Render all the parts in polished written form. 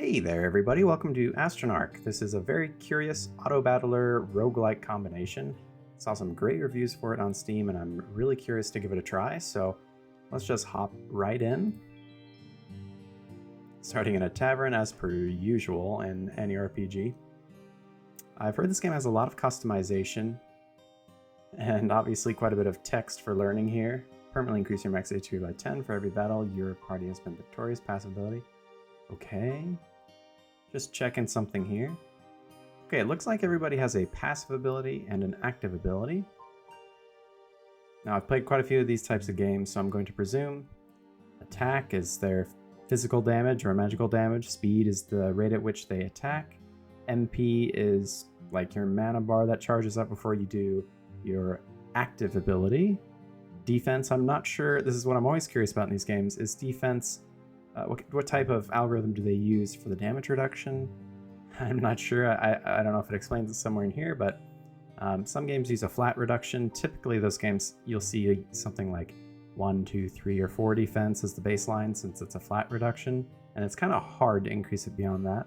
Hey there, everybody. Welcome to Astronarch. This is a very curious auto-battler roguelike combination. Saw some great reviews for it on Steam, and I'm really curious to give it a try, so let's just hop right in. Starting in a tavern as per usual in any RPG. I've heard this game has a lot of customization, and obviously quite a bit of text for learning here. Permanently increase your max HP by 10 for every battle your party has been victorious. Passive ability. Okay. Just checking something here. Okay, it looks like everybody has a passive ability and an active ability. Now, I've played quite a few of these types of games, so I'm going to presume attack is their physical damage or magical damage. Speed is the rate at which they attack. MP is like your mana bar that charges up before you do your active ability. Defense, I'm not sure. This is what I'm always curious about in these games, is defense. What type of algorithm do they use for the damage reduction? I'm not sure. I don't know if it explains it somewhere in here, but some games use a flat reduction. Typically, those games, you'll see something like 1, 2, 3, or 4 defense as the baseline since it's a flat reduction, and it's kind of hard to increase it beyond that.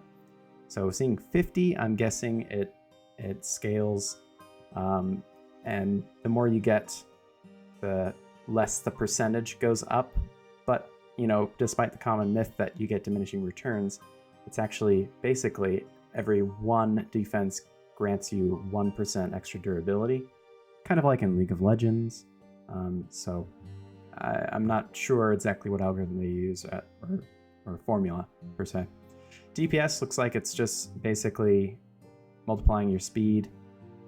So seeing 50, I'm guessing it scales, and the more you get, the less the percentage goes up. But you know, despite the common myth that you get diminishing returns, it's actually basically every 1 defense grants you 1% extra durability, kind of like in League of Legends. So I'm not sure exactly what algorithm they use or formula per se. DPS looks like it's just basically multiplying your speed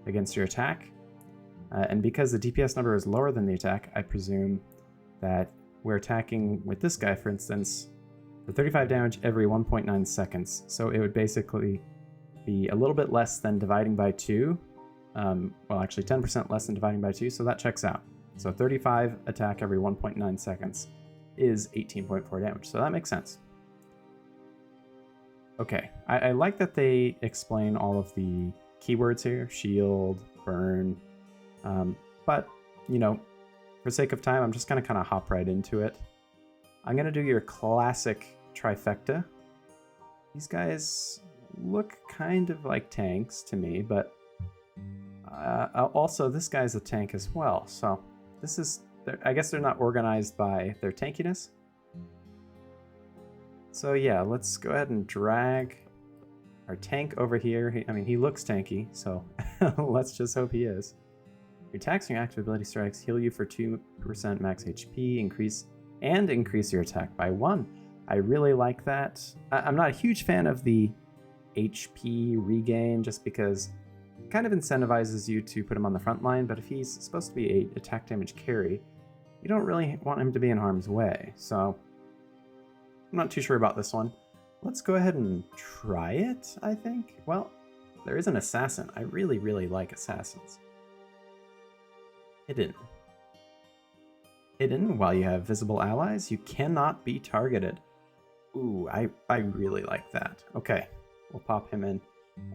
against your attack. And because the DPS number is lower than the attack, I presume that we're attacking with this guy, for instance, for 35 damage every 1.9 seconds. So it would basically be a little bit less than dividing by 2. Well, actually 10% less than dividing by 2, so that checks out. So 35 attack every 1.9 seconds is 18.4 damage, so that makes sense. Okay, I like that they explain all of the keywords here, shield, burn, but, you know, for sake of time, I'm just going to kind of hop right into it. I'm going to do your classic trifecta. These guys look kind of like tanks to me, but also this guy's a tank as well. So this is, I guess they're not organized by their tankiness. So yeah, let's go ahead and drag our tank over here. I mean, he looks tanky, so let's just hope he is. Your attacks and your active ability strikes heal you for 2% max HP, increase your attack by 1. I really like that. I'm not a huge fan of the HP regain just because it kind of incentivizes you to put him on the front line, but if he's supposed to be a attack damage carry, you don't really want him to be in harm's way, so I'm not too sure about this one. Let's go ahead and try it, I think. Well, there is an assassin. I really, really like assassins. Hidden while you have visible allies, you cannot be targeted. Ooh, I really like that. Okay, we'll pop him in.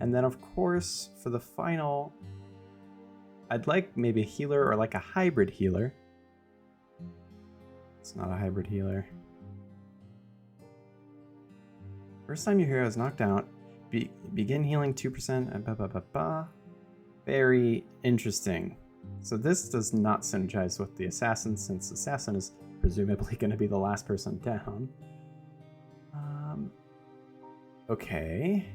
And then of course, for the final, I'd like maybe a healer or like a hybrid healer. It's not a hybrid healer. First time your hero is knocked out, begin healing 2% and blah, blah, blah, blah. Very interesting. So this does not synergize with the assassin, since assassin is presumably going to be the last person down. Okay.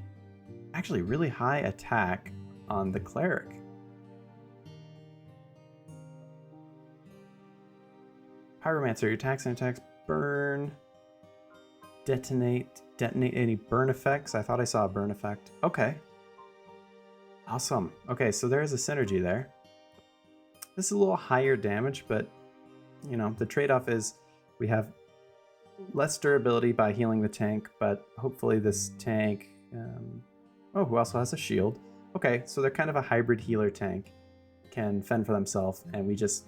Actually, really high attack on the cleric. Pyromancer, your attacks and attacks burn. Detonate any burn effects. I thought I saw a burn effect. Okay. Awesome. Okay, so there is a synergy there. This is a little higher damage, but, you know, the trade-off is we have less durability by healing the tank, but hopefully this tank... who also has a shield. Okay, so they're kind of a hybrid healer tank. Can fend for themselves, and we just,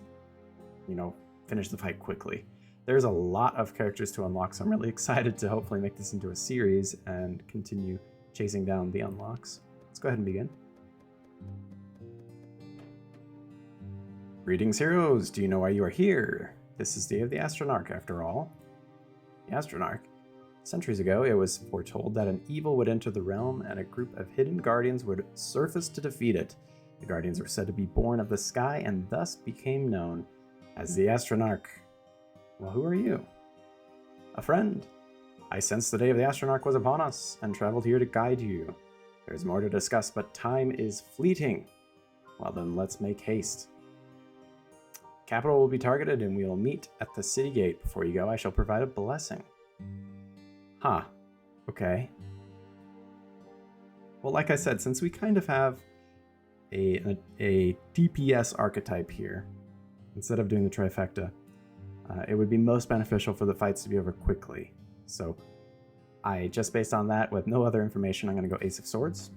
you know, finish the fight quickly. There's a lot of characters to unlock, so I'm really excited to hopefully make this into a series and continue chasing down the unlocks. Let's go ahead and begin. Greetings, heroes! Do you know why you are here? This is Day of the Astronarch, after all. The Astronarch Centuries ago, it was foretold that an evil would enter the realm and a group of hidden guardians would surface to defeat it. The guardians were said to be born of the sky and thus became known as the Astronarch. Well, who are you? A friend. I sensed the day of the Astronarch was upon us and traveled here to guide you. There's more to discuss, but time is fleeting. Well then, let's make haste. Capital will be targeted and we'll meet at the city gate. Before you go, I shall provide a blessing. Huh. Okay. Well, like I said, since we kind of have a DPS archetype here, instead of doing the trifecta, it would be most beneficial for the fights to be over quickly. So just based on that, with no other information, I'm going to go Ace of Swords.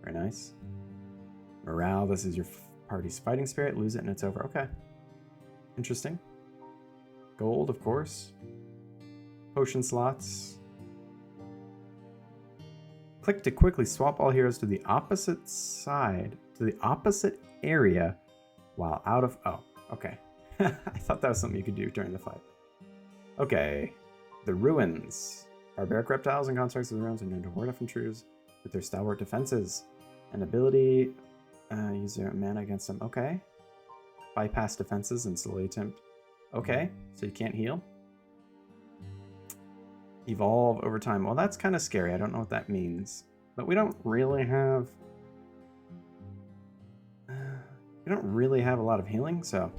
Very nice. Morale, this is your party's fighting spirit. Lose it and it's over. Okay. Interesting. Gold, of course. Potion slots. Click to quickly swap all heroes to the opposite side, to the opposite area while out of... Oh, okay. I thought that was something you could do during the fight. Okay. The Ruins. Barbaric reptiles and constructs of the ruins are known to ward off intruders with their stalwart defenses. An ability, use their mana against them. Okay. Bypass defenses and slowly attempt. Okay, so you can't heal. Evolve over time. Well, that's kind of scary. I don't know what that means. But we don't really have... we don't really have a lot of healing, so...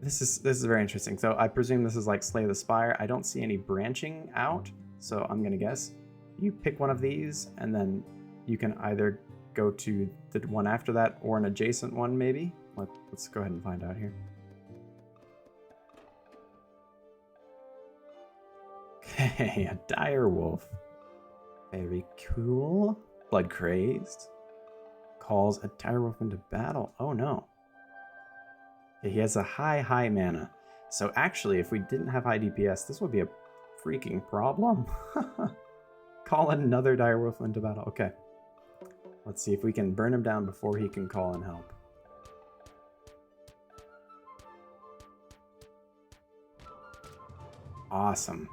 This is very interesting. So I presume this is like Slay the Spire. I don't see any branching out, so I'm going to guess. You pick one of these, and then you can either go to the one after that or an adjacent one, maybe. Let's go ahead and find out here. Okay, a dire wolf. Very cool. Blood crazed. Calls a dire wolf into battle. Oh no. Okay, he has a high mana. So actually, if we didn't have high DPS, this would be a freaking problem. Call another dire wolf into battle. Okay. Let's see if we can burn him down before he can call and help. Awesome.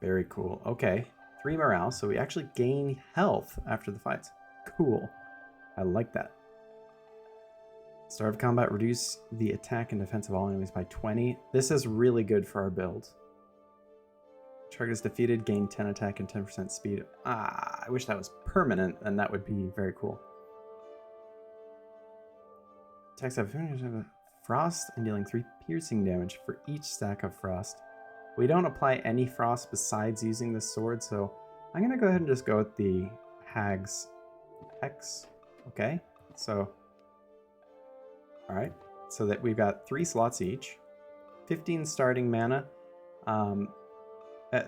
Very cool. Okay. 3 morale, so we actually gain health after the fights. Cool. I like that. Start of combat, reduce the attack and defense of all enemies by 20. This is really good for our build. Target is defeated, gain 10 attack and 10% speed. I wish that was permanent, and that would be very cool. Attacks have frost and dealing 3 piercing damage for each stack of frost. We don't apply any frost besides using this sword, so I'm going to go ahead and just go with the Hag's Hex. Okay, so... Alright, so that we've got 3 slots each. 15 starting mana.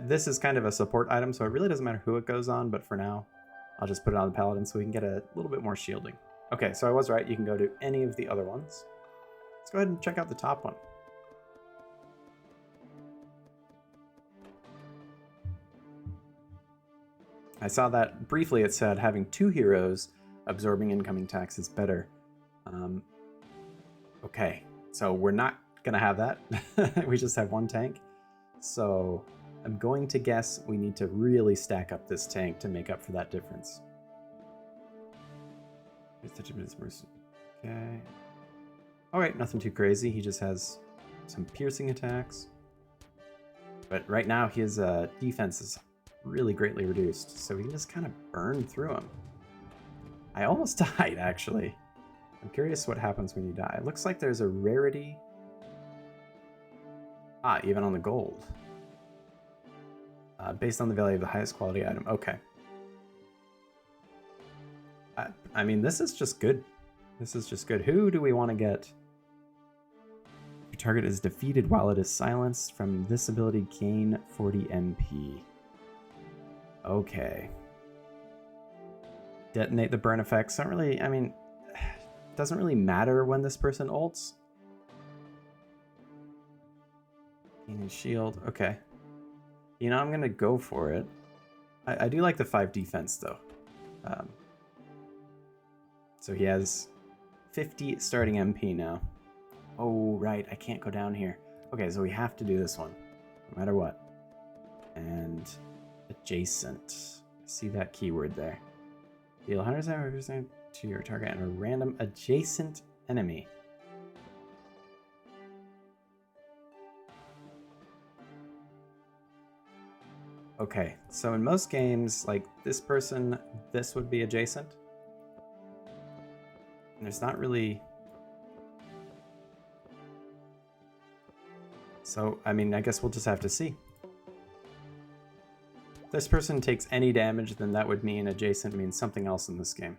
This is kind of a support item, so it really doesn't matter who it goes on, but for now, I'll just put it on the Paladin so we can get a little bit more shielding. Okay, so I was right, you can go to any of the other ones. Let's go ahead and check out the top one. I saw that briefly it said having 2 heroes absorbing incoming attacks is better. Okay, so we're not gonna have that. We just have 1 tank. So I'm going to guess we need to really stack up this tank to make up for that difference. Okay. Alright, nothing too crazy. He just has some piercing attacks. But right now his defense is really greatly reduced, so we can just kind of burn through him. I almost died, actually. I'm curious what happens when you die. It looks like there's a rarity. Even on the gold. Based on the value of the highest quality item. Okay. I mean, this is just good. This is just good. Who do we want to get? Your target is defeated while it is silenced. From this ability, gain 40 MP. Okay. Detonate the burn effects. Don't really, I mean, it doesn't really matter when this person ults. Gain his shield. Okay. You know, I'm going to go for it. I do like the 5 defense, though. So he has 50 starting MP now. Oh, right. I can't go down here. Okay, so we have to do this one. no matter what. And adjacent. I see that keyword there. Deal 100% to your target and a random adjacent enemy. Okay, so in most games, like this person, this would be adjacent. And there's not really... So, I mean, I guess we'll just have to see. If this person takes any damage, then that would mean adjacent means something else in this game.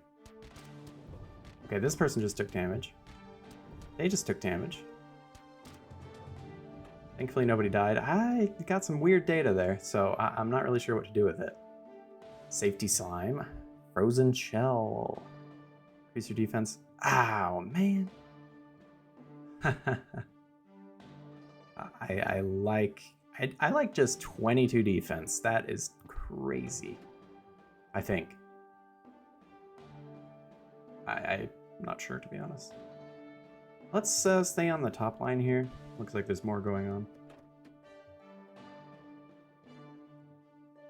Okay, this person just took damage. They just took damage. Thankfully, nobody died. I got some weird data there, so I'm not really sure what to do with it. Safety slime. Frozen shell. Increase your defense. Ow, man. I like just 22 defense. That is crazy. I think. I'm not sure, to be honest. Let's stay on the top line here. Looks like there's more going on.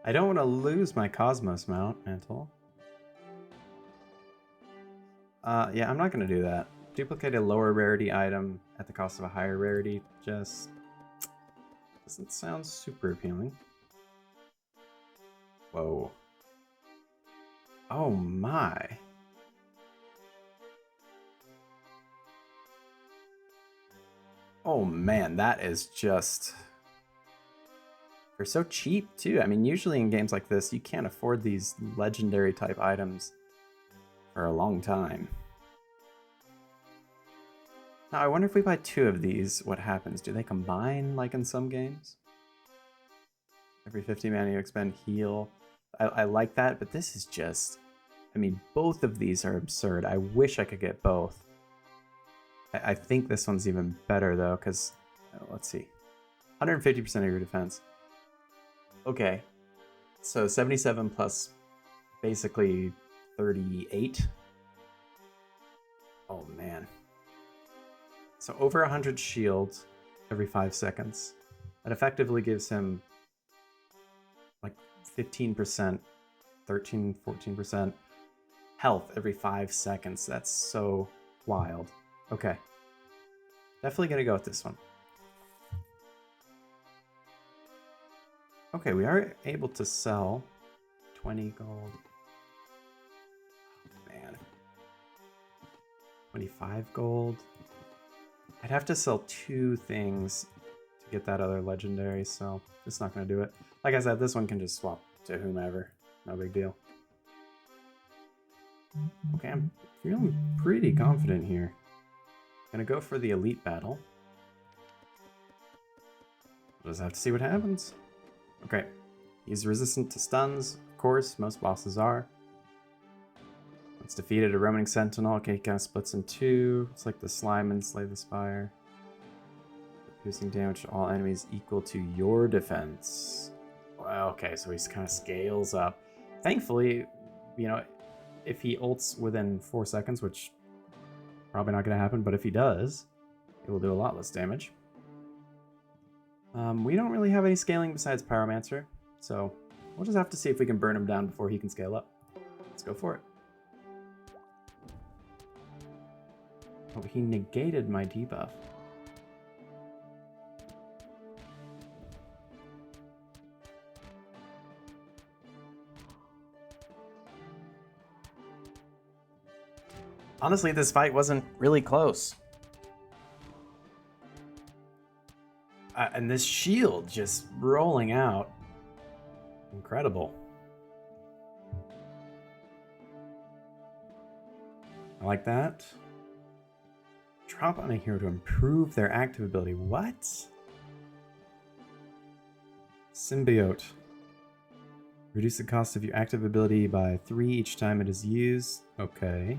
I don't want to lose my Cosmos mantle. Yeah, I'm not going to do that. Duplicate a lower rarity item at the cost of a higher rarity. Just doesn't sound super appealing. Whoa. Oh my. Oh man, that is just... They're so cheap too. I mean, usually in games like this, you can't afford these legendary type items for a long time. Now, I wonder if we buy 2 of these, what happens? Do they combine like in some games? Every 50 mana you expend heal. I like that, but this is just... I mean, both of these are absurd. I wish I could get both. I think this one's even better though, because let's see, 150% of your defense. Okay, so 77 plus basically 38. Oh man. So over 100 shield every 5 seconds. That effectively gives him like 15%, 13, 14% health every 5 seconds. That's so wild. Okay. Definitely gonna go with this one. Okay, we are able to sell 20 gold. Oh, man. 25 gold. I'd have to sell 2 things to get that other legendary, so it's not gonna do it. Like I said, this one can just swap to whomever. No big deal. Okay, I'm feeling pretty confident here. Gonna go for the elite battle. We'll just have to see what happens. Okay, he's resistant to stuns, of course, most bosses are. Once defeated a roaming sentinel, okay, he kind of splits in 2. It's like the slime and slay the spire. Piercing damage to all enemies equal to your defense. Well, okay, so he kind of scales up. Thankfully, you know, if he ults within 4 seconds, which probably not going to happen, but if he does, it will do a lot less damage. We don't really have any scaling besides Pyromancer, so we'll just have to see if we can burn him down before he can scale up. Let's go for it. Oh, he negated my debuff. Honestly, this fight wasn't really close. And this shield just rolling out. Incredible. I like that. Drop on a hero to improve their active ability. What? Symbiote. Reduce the cost of your active ability by 3 each time it is used. Okay.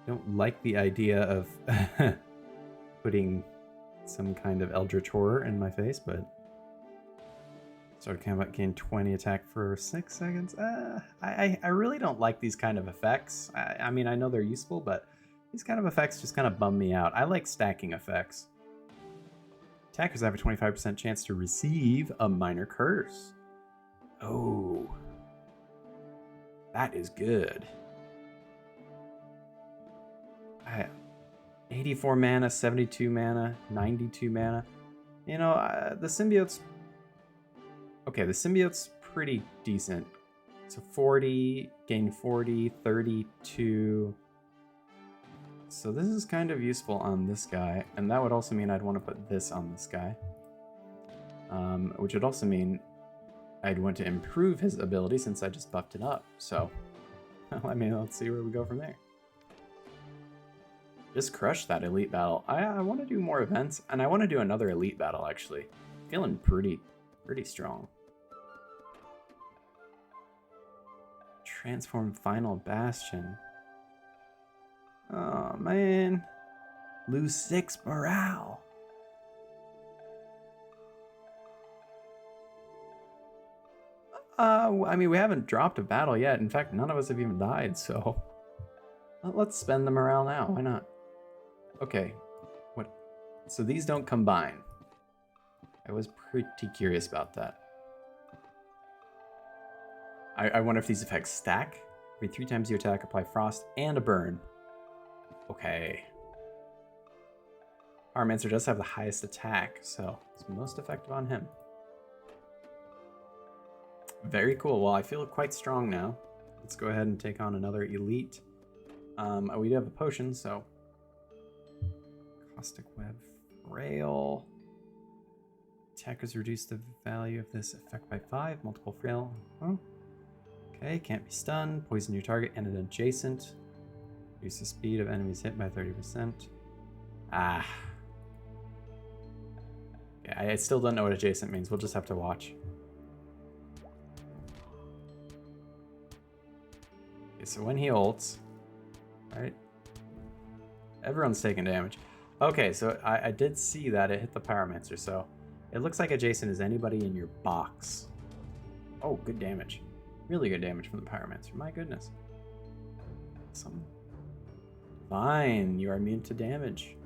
Don't like the idea of putting some kind of eldritch horror in my face, but start of combat, gain 20 attack for 6 seconds. I really don't like these kind of effects. I mean, I know they're useful, but these kind of effects just kind of bum me out. I like stacking effects. Attackers have a 25% chance to receive a minor curse. Oh. That is good. 84 mana, 72 mana, 92 mana. You know, the symbiote's... Okay, the symbiote's pretty decent. So 40, gain 40, 32... So this is kind of useful on this guy, and that would also mean I'd want to put this on this guy. Which would also mean I'd want to improve his ability since I just buffed it up. So, I mean, let's see where we go from there. Just crush that elite battle. I want to do more events, and I want to do another elite battle, actually. Feeling pretty strong. Transform Final Bastion. Oh, man. Lose 6 morale. I mean, we haven't dropped a battle yet. In fact, none of us have even died, so... Let's spend the morale now. Why not? Okay. What? So these don't combine. I was pretty curious about that. I wonder if these effects stack. Every 3 times you attack, apply frost and a burn. Okay. Pyromancer does have the highest attack, so it's most effective on him. Very cool. Well, I feel quite strong now. Let's go ahead and take on another elite. We do have a potion, so... Caustic Web, Frail. Attackers reduce the value of this effect by 5. Multiple Frail. Huh? Okay, can't be stunned. Poison your target and an adjacent. Reduce the speed of enemies hit by 30%. Ah. Yeah, I still don't know what adjacent means. We'll just have to watch. Okay, so when he ults, right? Everyone's taking damage. Okay, so I did see that it hit the Pyromancer, so it looks like adjacent is anybody in your box. Oh, good damage. Really good damage from the Pyromancer. My goodness. Awesome. Fine, you are immune to damage.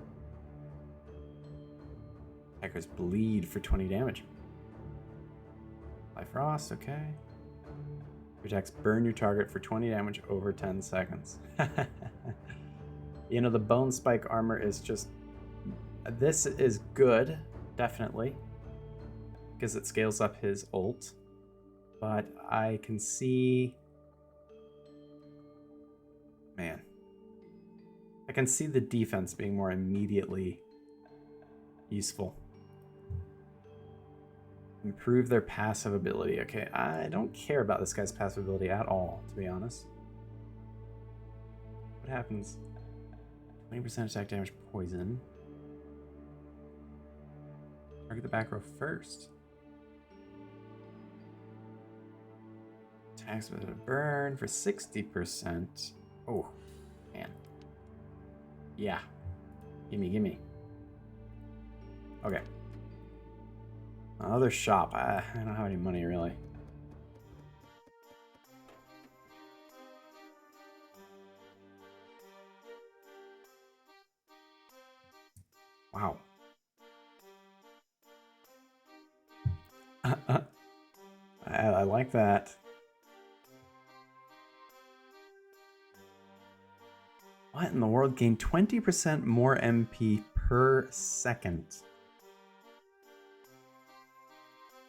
Attackers bleed for 20 damage. Apply frost, okay. Your attacks burn your target for 20 damage over 10 seconds. You know, the bone spike armor is just... This is good, definitely, because it scales up his ult. But I can see... Man. I can see the defense being more immediately useful. Improve their passive ability. Okay, I don't care about this guy's passive ability at all, to be honest. What happens? 20% attack damage, poison. Target the back row first. Attacks with a burn for 60%. Oh, man. Yeah. Gimme. Okay. Another shop. I don't have any money, really. Wow. I like that. What in the world? Gain 20% more MP per second.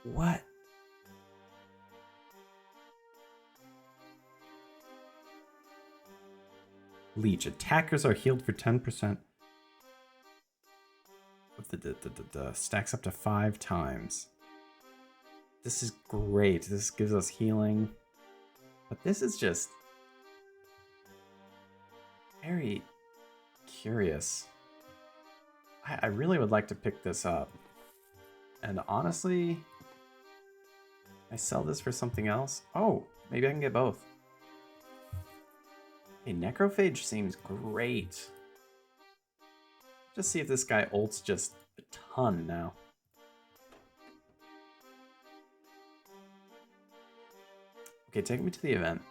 What? Leech. Attackers are healed for 10%. Stacks up to 5 times. This is great. This gives us healing. But this is just... very curious. I really would like to pick this up. And honestly... I sell this for something else? Oh, maybe I can get both. Hey, Necrophage seems great. Just see if this guy ults just a ton now. Okay, take me to the event.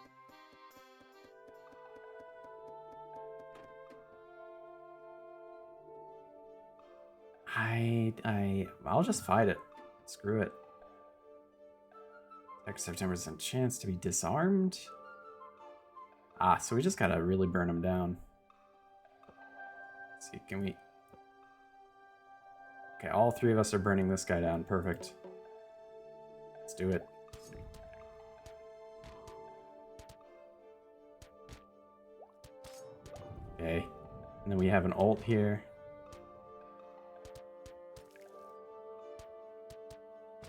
I'll just fight it. Screw it. Extra 10% chance to be disarmed. Ah, so we just gotta really burn him down. Let's see, can we... Okay, all three of us are burning this guy down. Perfect. Let's do it. Okay. And then we have an ult here.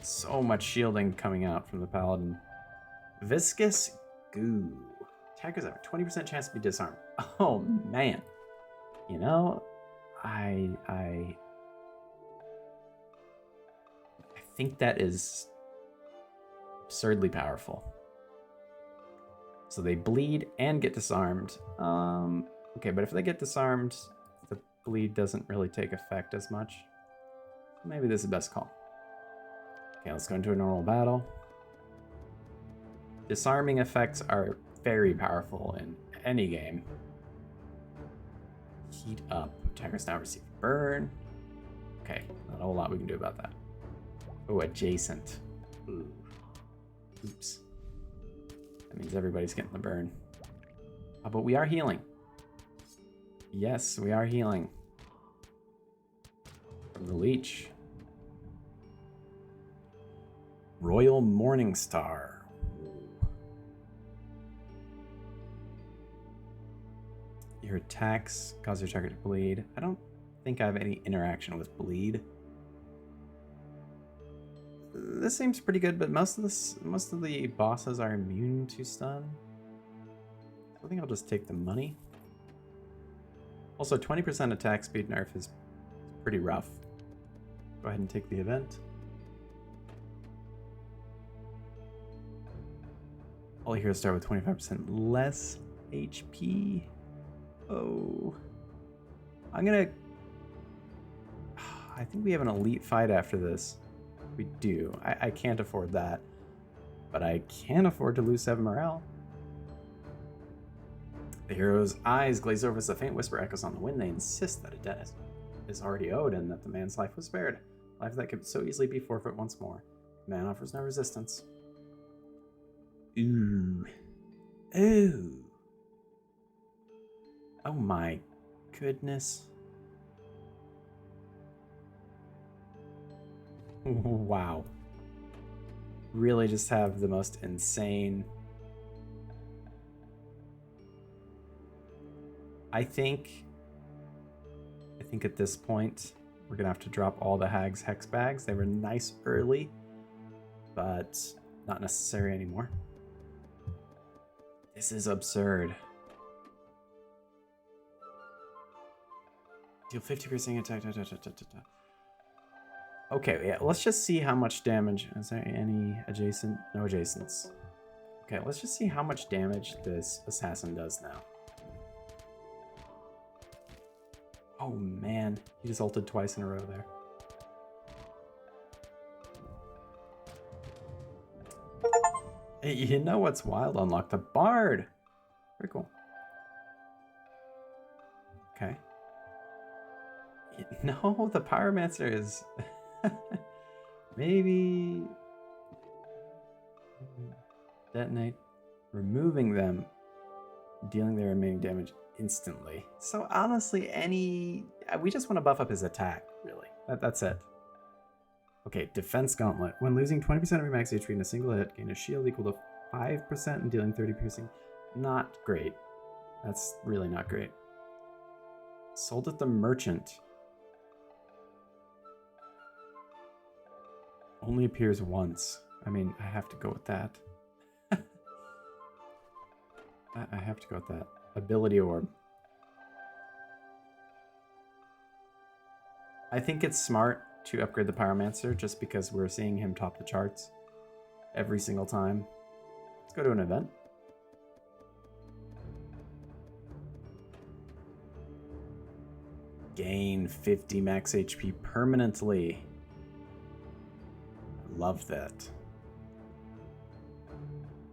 So much shielding coming out from the paladin. Viscous goo. Attackers have a 20% chance to be disarmed. Oh man. You know, I think that is absurdly powerful. So they bleed and get disarmed. Okay, but if they get disarmed, the bleed doesn't really take effect as much. Maybe this is the best call. Okay, let's go into a normal battle. Disarming effects are very powerful in any game. Heat up. Attackers now receive burn. Okay, not a whole lot we can do about that. Oh, adjacent. Ooh. Oops. That means everybody's getting the burn. Oh, but we are healing. Yes, we are healing. From the leech. Royal Morningstar. Your attacks cause your target to bleed. I don't think I have any interaction with bleed. This seems pretty good, but most of the bosses are immune to stun. I think I'll just take the money. Also, 20% attack speed nerf is pretty rough. Go ahead and take the event. All heroes start with 25% less HP. Oh. I think we have an elite fight after this. We do. I can't afford that. But I can afford to lose 7 morale. The hero's eyes glaze over as a faint whisper echoes on the wind. They insist that a debt is already owed and that the man's life was spared. Life that could so easily be forfeit once more. The man offers no resistance. Ooh. Ooh. Oh my goodness. Wow. Really just have the most insane... I think at this point, we're gonna have to drop all the Hag's Hex bags. They were nice early, but not necessary anymore. This is absurd. Deal 50% attack. Okay, yeah, let's just see how much damage. Is there any adjacent? No adjacents. Okay, let's just see how much damage this assassin does now. Oh man, he just ulted twice in a row there. Hey, you know what's wild? Unlocked a bard. Very cool. Okay. No, the pyromancer is maybe detonate, removing them, dealing their remaining damage instantly. So honestly, we just want to buff up his attack, really. That's it. Okay, defense gauntlet. When losing 20% of your max HP in a single hit, gain a shield equal to 5% and dealing 30 piercing. Not great. That's really not great. Sold at the merchant. Only appears once. I mean, I have to go with that. I have to go with that. Ability orb. I think it's smart to upgrade the pyromancer just because we're seeing him top the charts every single time. Let's go to an event. Gain 50 max HP permanently. Love that.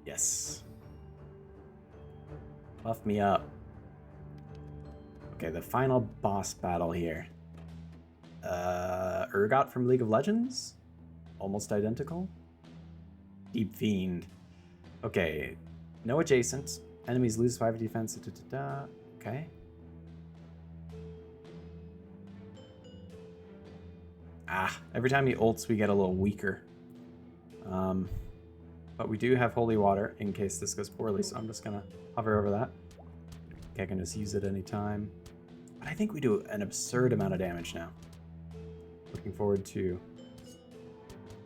Yes. Buff me up. Okay, the final boss battle here. Urgot from League of Legends? Almost identical. Deep Fiend. Okay. No adjacent. Enemies lose 5 defense. Okay. Every time he ults, we get a little weaker. But we do have Holy Water in case this goes poorly, so I'm just gonna hover over that. Okay, I can just use it anytime. But I think we do an absurd amount of damage now. Looking forward to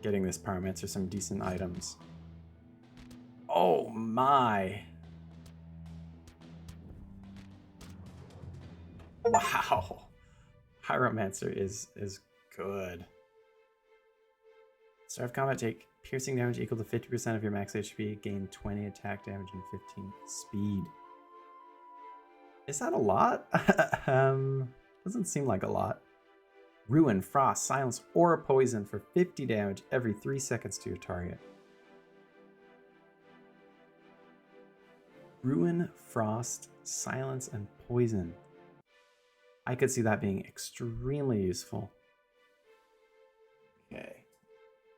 getting this Pyromancer some decent items. Oh my! Wow! Pyromancer is good. Start of combat, take piercing damage equal to 50% of your max HP, gain 20 attack damage and 15 speed. Is that a lot? Doesn't seem like a lot. Ruin, Frost, Silence, or Poison for 50 damage every 3 seconds to your target. Ruin, Frost, Silence, and Poison. I could see that being extremely useful. Okay.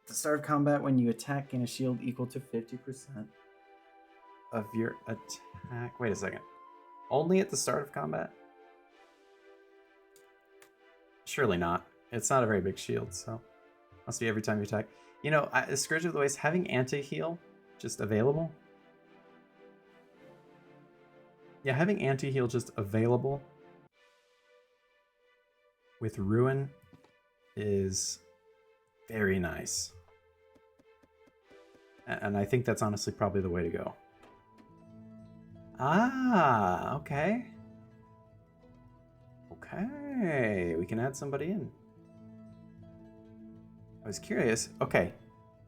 At the start of combat, when you attack, gain a shield equal to 50% of your attack. Wait a second. Only at the start of combat? Surely not. It's not a very big shield, so must be every time you attack. You know, Scourge of the Waste, having anti-heal just available. Yeah, having anti-heal just available with Ruin is very nice. And I think that's honestly probably the way to go. Ah, okay. Okay, we can add somebody in. I was curious. Okay,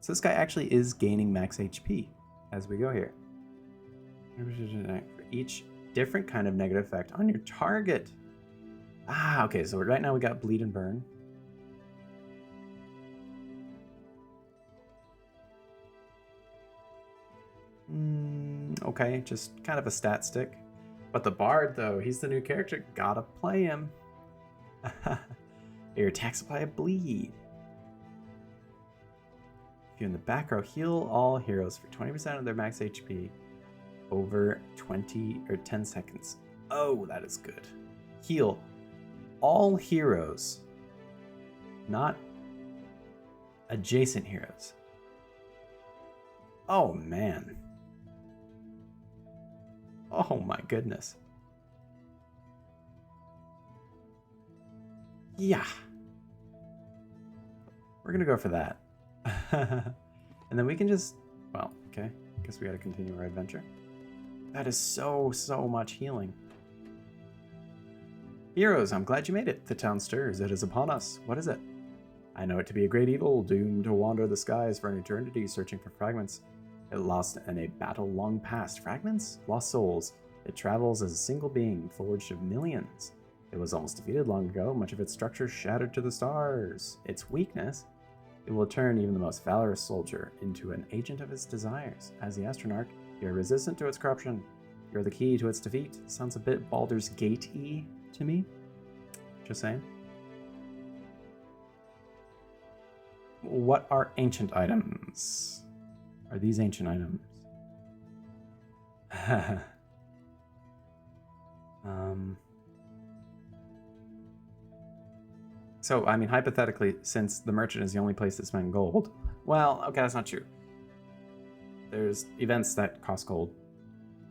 so this guy actually is gaining max HP as we go here. For each different kind of negative effect on your target. Ah, okay, so right now we got Bleed and Burn. Okay, just kind of a stat stick. But the Bard, though, he's the new character. Gotta play him. Your attack supply bleed. If you're in the back row, heal all heroes for 20% of their max HP over 20 or 10 seconds. Oh, that is good. Heal all heroes, not adjacent heroes. Oh, man. Oh my goodness. Yeah. We're gonna go for that. And then we can just, well, okay. Guess we gotta continue our adventure. That is so much healing. Heroes, I'm glad you made it. The town stirs. It is upon us. What is it? I know it to be a great evil, doomed to wander the skies for an eternity, searching for fragments. It lost in a battle long past. Fragments? Lost souls. It travels as a single being, forged of millions. It was almost defeated long ago, much of its structure shattered to the stars. Its weakness? It will turn even the most valorous soldier into an agent of its desires. As the Astronarch, you're resistant to its corruption. You're the key to its defeat. Sounds a bit Baldur's Gate-y to me. Just saying. What are ancient items? Are these ancient items? So, I mean, hypothetically, since the merchant is the only place that spends gold, well, okay, that's not true. There's events that cost gold,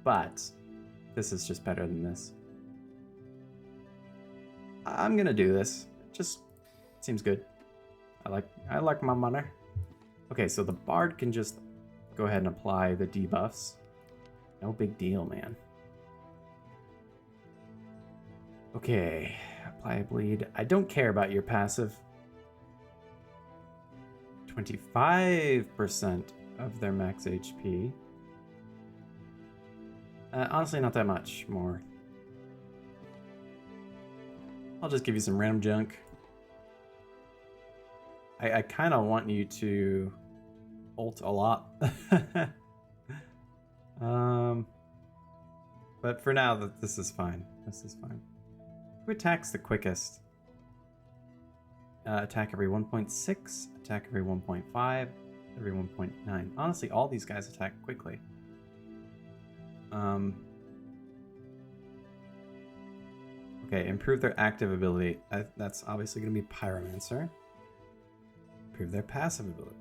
but this is just better than this. I'm gonna do this. It just seems good. I like my money. Okay, so the Bard can just go ahead and apply the debuffs. No big deal, man. Okay, apply bleed. I don't care about your passive. 25% of their max HP. Honestly, not that much more. I'll just give you some random junk. I kind of want you to ult a lot. But for now, this is fine. This is fine. Who attacks the quickest? Attack every 1.6, attack every 1.5, every 1.9. Honestly, all these guys attack quickly. Okay, improve their active ability. That's obviously going to be Pyromancer. Improve their passive ability.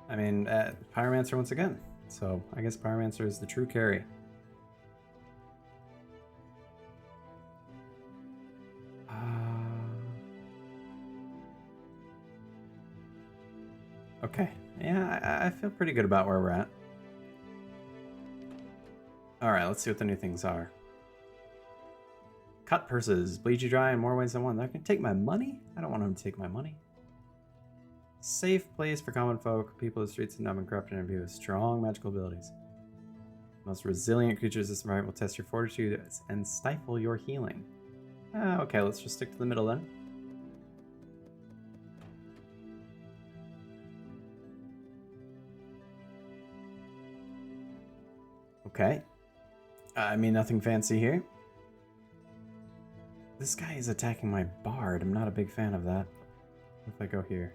I mean, Pyromancer once again. So I guess Pyromancer is the true carry. Okay, yeah, I feel pretty good about where we're at. Alright, let's see what the new things are. Cut purses, bleed you dry in more ways than one. They're gonna take my money? I don't want them to take my money. Safe place for common folk, people of the streets and dumb and corrupt and imbue with strong magical abilities. Most resilient creatures this environment will test your fortitude and stifle your healing. Okay, let's just stick to the middle then. Okay. I mean, nothing fancy here. This guy is attacking my bard. I'm not a big fan of that. What if I go here?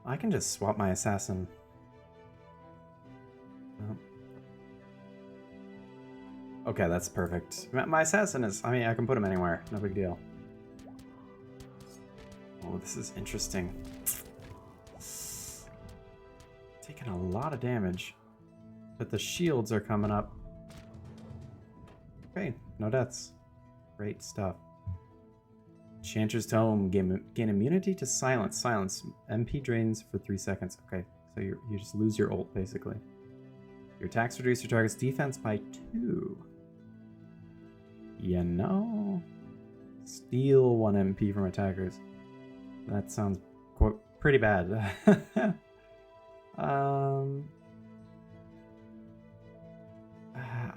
I can just swap my assassin. Oh. Okay, that's perfect. My assassin is... I mean, I can put him anywhere. No big deal. Oh, this is interesting. Taking a lot of damage. But the shields are coming up. Okay, no deaths. Great stuff. Enchanter's Tome. Gain immunity to silence. Silence. MP drains for 3 seconds. Okay, so you just lose your ult, basically. Your attacks reduce your target's defense by 2. You know? Steal 1 MP from attackers. That sounds pretty bad.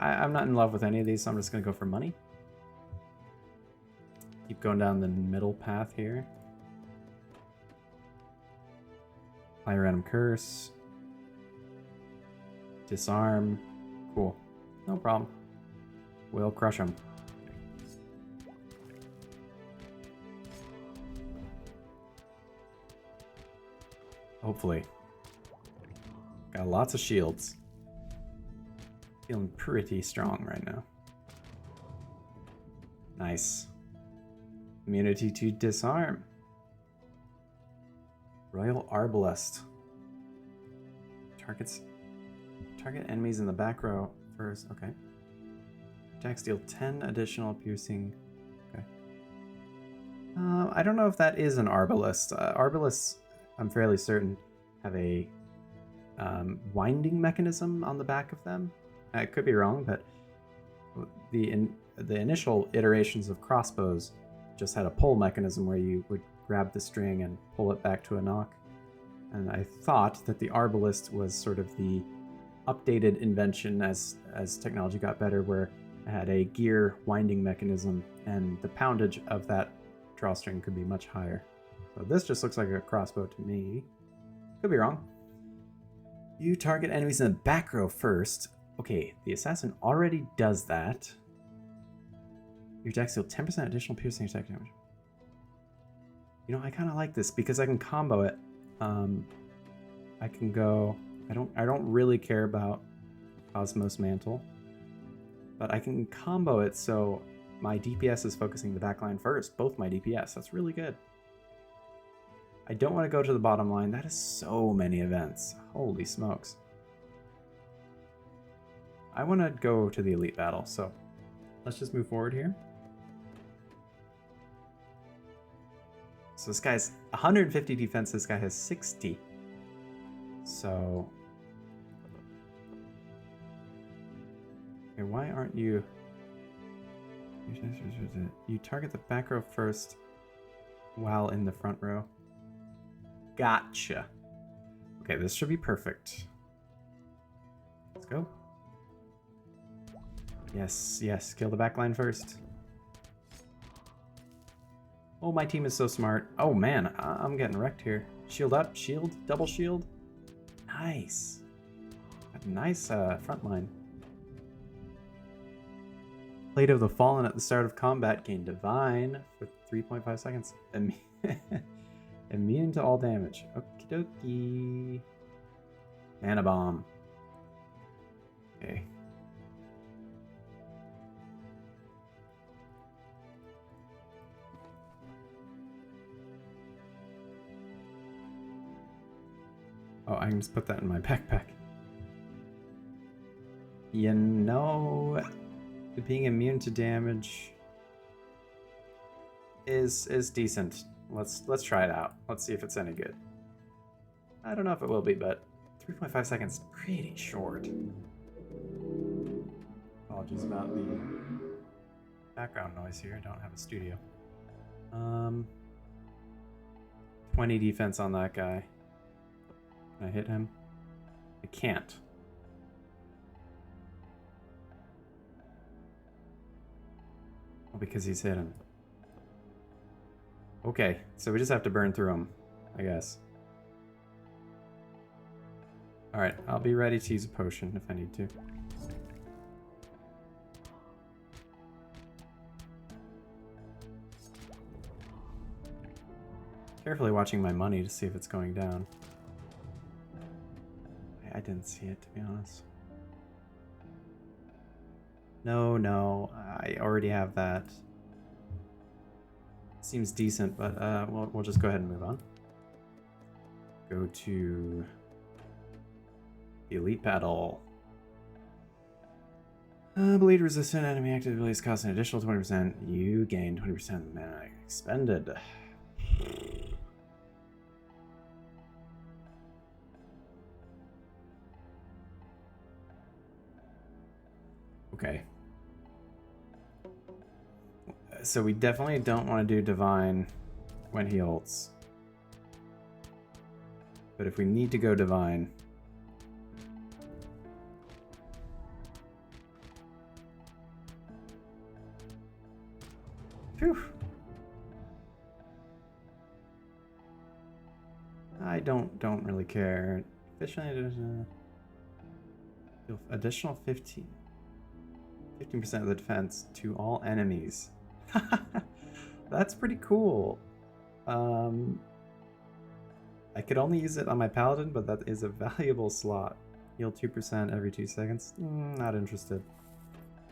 I'm not in love with any of these, so I'm just going to go for money. Keep going down the middle path here. Apply random curse. Disarm. Cool. No problem. We'll crush them. Hopefully. Got lots of shields. Feeling pretty strong right now. Nice. Immunity to disarm. Royal Arbalest. Target enemies in the back row first. Okay. Attacks deal 10 additional piercing. Okay. I don't know if that is an Arbalest. Arbalests, I'm fairly certain, have a winding mechanism on the back of them. I could be wrong, but the initial iterations of crossbows just had a pull mechanism where you would grab the string and pull it back to a knock. And I thought that the Arbalest was sort of the updated invention as technology got better, where it had a gear winding mechanism and the poundage of that drawstring could be much higher. So this just looks like a crossbow to me. Could be wrong. You target enemies in the back row first. Okay, the assassin already does that. Your attacks deal 10% additional piercing attack damage. You know, I kind of like this because I can combo it. I can go... I don't really care about Cosmos Mantle, but I can combo it so my DPS is focusing the backline first. Both my DPS. That's really good. I don't want to go to the bottom line. That is so many events. Holy smokes. I want to go to the elite battle, so let's just move forward here. So this guy's 150 defense, this guy has 60. So... okay, why aren't you... You target the back row first while in the front row. Gotcha. Okay, this should be perfect. Let's go. Yes, yes, kill the backline first. Oh, my team is so smart. Oh man, I'm getting wrecked here. Shield up, shield, double shield. Nice. Got a nice front line. Blade of the Fallen at the start of combat gain Divine for 3.5 seconds. Immune to all damage. Okie dokie. Mana Bomb. Okay. Oh, I can just put that in my backpack. You know, being immune to damage is decent. Let's try it out. Let's see if it's any good. I don't know if it will be, but 3.5 seconds, pretty short. Apologies about the background noise here. I don't have a studio. 20 defense on that guy. Can I hit him? I can't. Oh, because he's hidden. Okay, so we just have to burn through him, I guess. Alright, I'll be ready to use a potion if I need to. Carefully watching my money to see if it's going down. I didn't see it, to be honest. No, I already have that. Seems decent, but we'll just go ahead and move on. Go to the Elite Battle. Bleed resistant enemy active abilities cost an additional 20%. You gain 20% mana expended. Okay. So we definitely don't want to do Divine when he ults. But if we need to go Divine... Phew. I don't really care. Efficiently additional 15% of the defense to all enemies. That's pretty cool. I could only use it on my paladin, but that is a valuable slot. Heal 2% every 2 seconds. Not interested.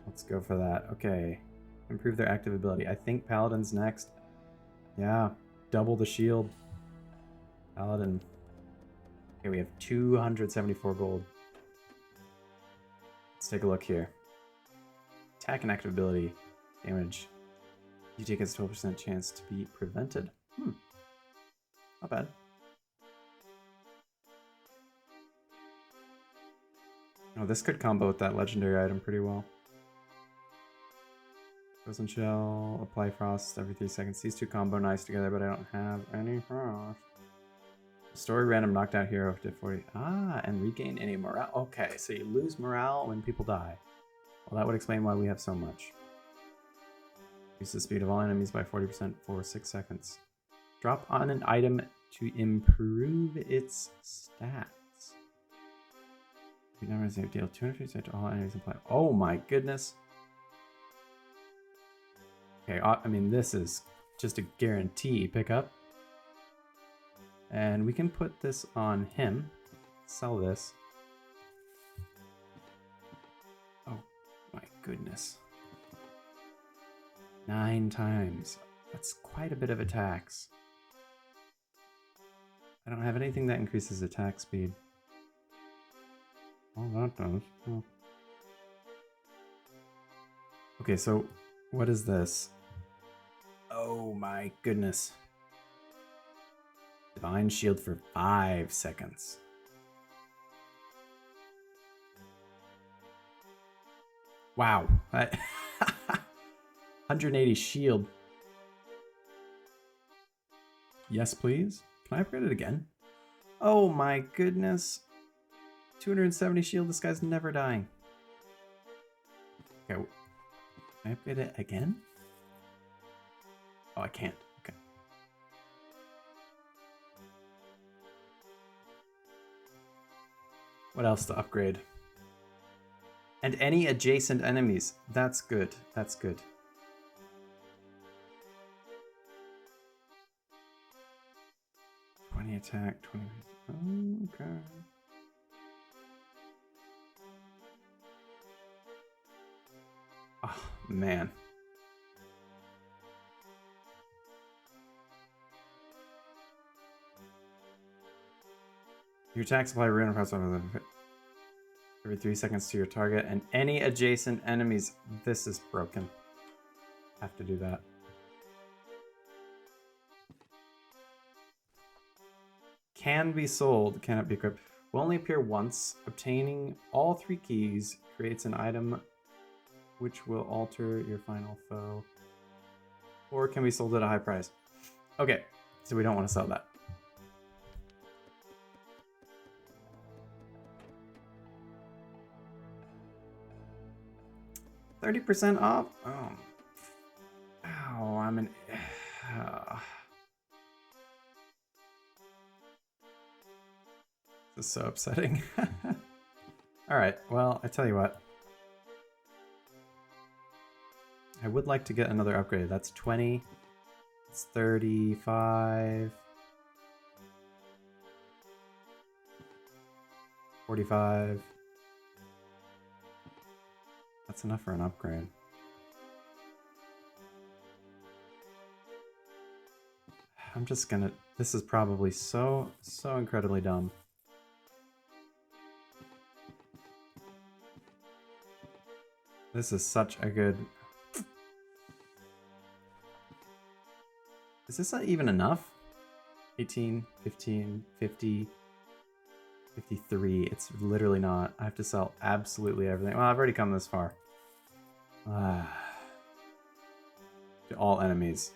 Let's go for that. Okay. Improve their active ability. I think paladin's next. Yeah. Double the shield. Paladin. Okay, we have 274 gold. Let's take a look here. Attack and active ability. Damage. You take a 12% chance to be prevented. Not bad. Oh, this could combo with that legendary item pretty well. Frozen Shell, apply frost every 3 seconds. These two combo nice together, but I don't have any frost. Story random knocked out hero to 40. And regain any morale. Okay, so you lose morale when people die. Well, that would explain why we have so much. Increase the speed of all enemies by 40% for 6 seconds. Drop on an item to improve its stats. You never save deal 250% to all enemies in play. Oh my goodness. Okay, I mean, this is just a guarantee pickup. And we can put this on him. Sell this. Oh my goodness. 9 times. That's quite a bit of attacks. I don't have anything that increases attack speed. Oh, that does. Oh. Okay, so what is this? Oh my goodness. Divine shield for 5 seconds. Wow. 180 shield. Yes, please. Can I upgrade it again? Oh my goodness. 270 shield. This guy's never dying. Okay. Can I upgrade it again? Oh, I can't. Okay. What else to upgrade? And any adjacent enemies. That's good. That's good. Attack, 20. Okay. Oh, man. Your attack supply rune across every 3 seconds to your target and any adjacent enemies. This is broken. Have to do that. Can be sold, cannot be equipped. Will only appear once. Obtaining all 3 keys creates an item which will alter your final foe. Or can be sold at a high price. Okay, so we don't want to sell that. $30% off? Oh. Ow, I'm an... This is so upsetting. Alright, well, I tell you what. I would like to get another upgrade. That's 20. It's 35. 45. That's enough for an upgrade. I'm just gonna... This is probably so incredibly dumb. This is such a good... Is this not even enough? 18, 15, 50, 53. It's literally not. I have to sell absolutely everything. Well, I've already come this far. To all enemies.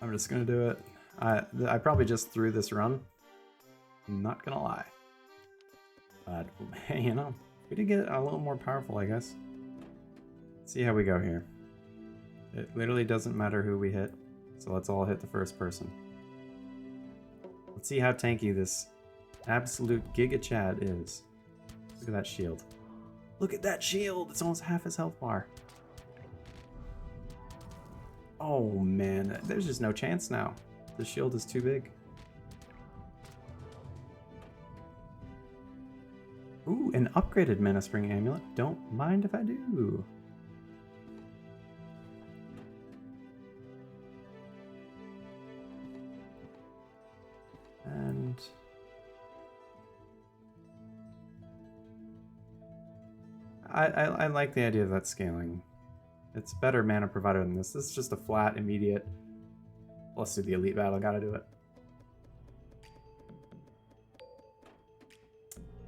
I'm just gonna do it. I probably just threw this run. Not gonna lie. But, you know, we did get a little more powerful, I guess. Let's see how we go here. It literally doesn't matter who we hit, so let's all hit the first person. Let's see how tanky this absolute Giga Chad is. Look at that shield. Look at that shield! It's almost half his health bar. Oh man, there's just no chance now. The shield is too big. Ooh, an upgraded Mana Spring Amulet. Don't mind if I do. And... I like the idea of that scaling. It's better mana provider than this. This is just a flat, immediate... Let's do the elite battle, gotta do it.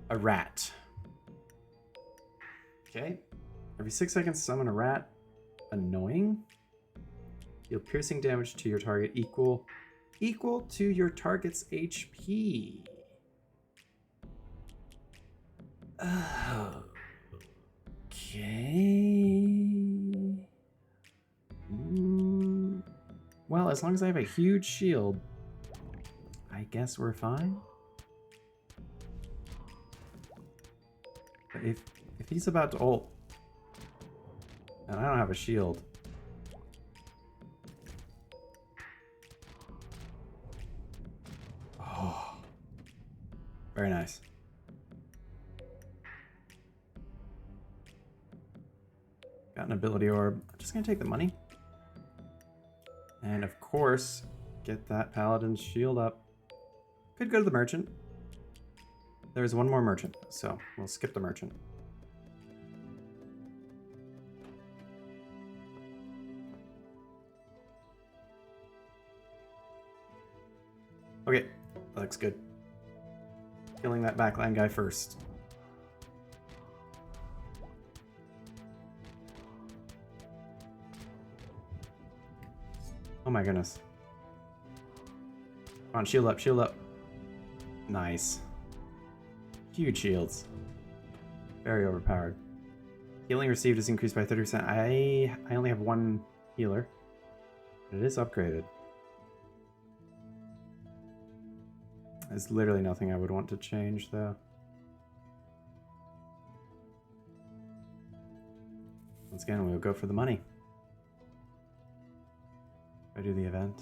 A rat. Okay. Every 6 seconds, summon a rat. Annoying. Deal piercing damage to your target equal to your target's HP. Okay. Well, as long as I have a huge shield, I guess we're fine. But if he's about to ult, and I don't have a shield, oh, very nice. Got an ability orb. I'm just gonna take the money, and of course, get that paladin's shield up. Could go to the merchant. There's one more merchant, so we'll skip the merchant. Okay, that looks good. Killing that backline guy first. Oh my goodness. Come on, shield up, shield up. Nice. Huge shields. Very overpowered. Healing received is increased by 30%. I only have one healer. But it is upgraded. There's literally nothing I would want to change, though. Once again, we'll go for the money. I do the event.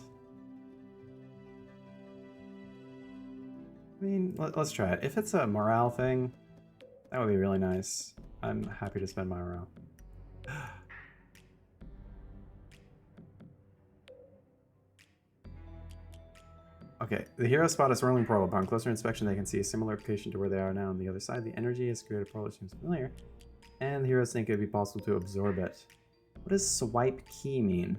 I mean, let's try it. If it's a morale thing, that would be really nice. I'm happy to spend my morale. Okay, the hero spot a swirling portal. Upon closer inspection, they can see a similar location to where they are now on the other side. The energy has created a portal that seems familiar, and the heroes think it would be possible to absorb it. What does swipe key mean?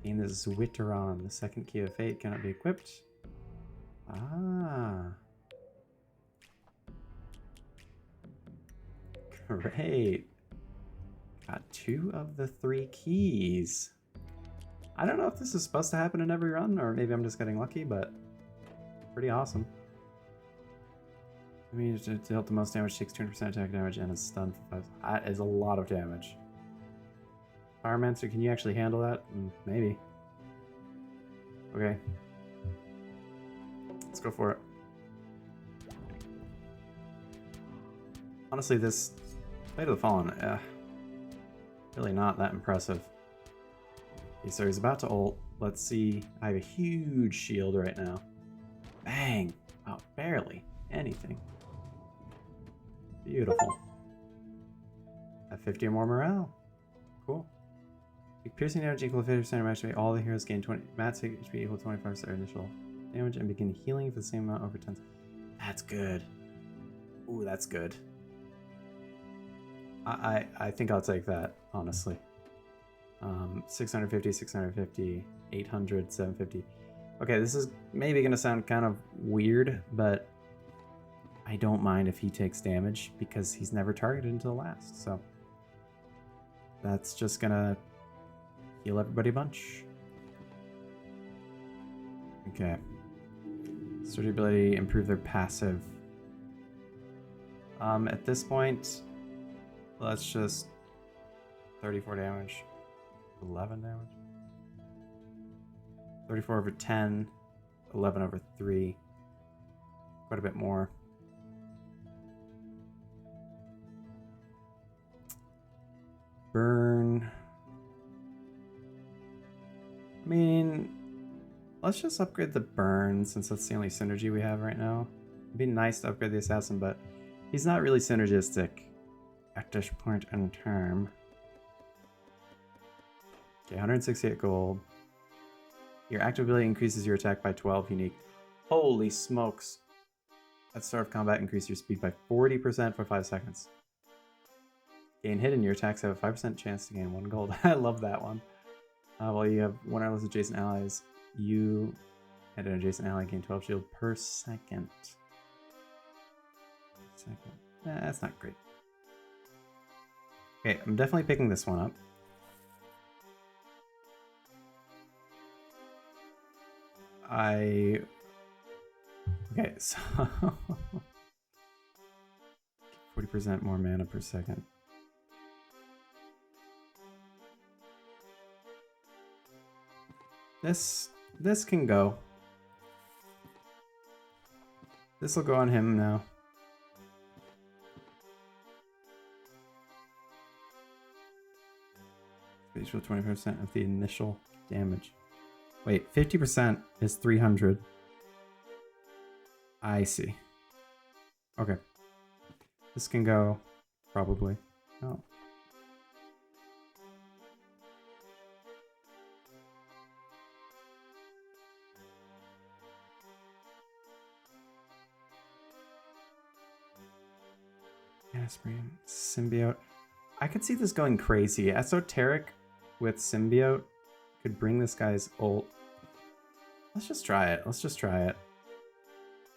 Gain the Zwitteron. The second key of fate cannot be equipped. Ah. Great. Got 2 of the 3 keys. I don't know if this is supposed to happen in every run, or maybe I'm just getting lucky, but pretty awesome. I mean, to deal the most damage, takes 200% attack damage, and is stunned for 5. That is a lot of damage. Firemancer, can you actually handle that? Maybe. Okay. Let's go for it. Honestly, this Blade of the Fallen, really not that impressive. Okay, so he's about to ult. Let's see. I have a huge shield right now. Bang! Oh, barely anything. Beautiful. Have 50 or more morale. Cool. Piercing damage equal to 50% of match rate. All the heroes gain 20 max HP equal to 25% initial damage and begin healing for the same amount over 10 seconds. That's good. Ooh, that's good. I think I'll take that, honestly. 650, 650, 800, 750. Okay, this is maybe going to sound kind of weird, but I don't mind if he takes damage because he's never targeted until last. So that's just going to heal everybody a bunch. Okay. Sturdy ability, improve their passive. At this point, let's just 34 damage. 11 damage. 34 over 10. 11 over 3. Quite a bit more. Burn. I mean, let's just upgrade the burn since that's the only synergy we have right now. It'd be nice to upgrade the assassin, but he's not really synergistic at this point in time. Okay, 168 gold. Your active ability increases your attack by 12 unique. Holy smokes. At start of combat, increase your speed by 40% for 5 seconds. Gain hidden, your attacks have a 5% chance to gain 1 gold. I love that one. While you have 1 or less adjacent allies, you and an adjacent ally gain 12 shield per second. That's not great. Okay, I'm definitely picking this one up. Okay, so 40% more mana per second. This can go. This will go on him now. Equal 20% of the initial damage. Wait, 50% is 300. I see. Okay. This can go, probably. Oh. Spring, symbiote. I could see this going crazy. Esoteric with symbiote could bring this guy's ult. Let's just try it. Let's just try it.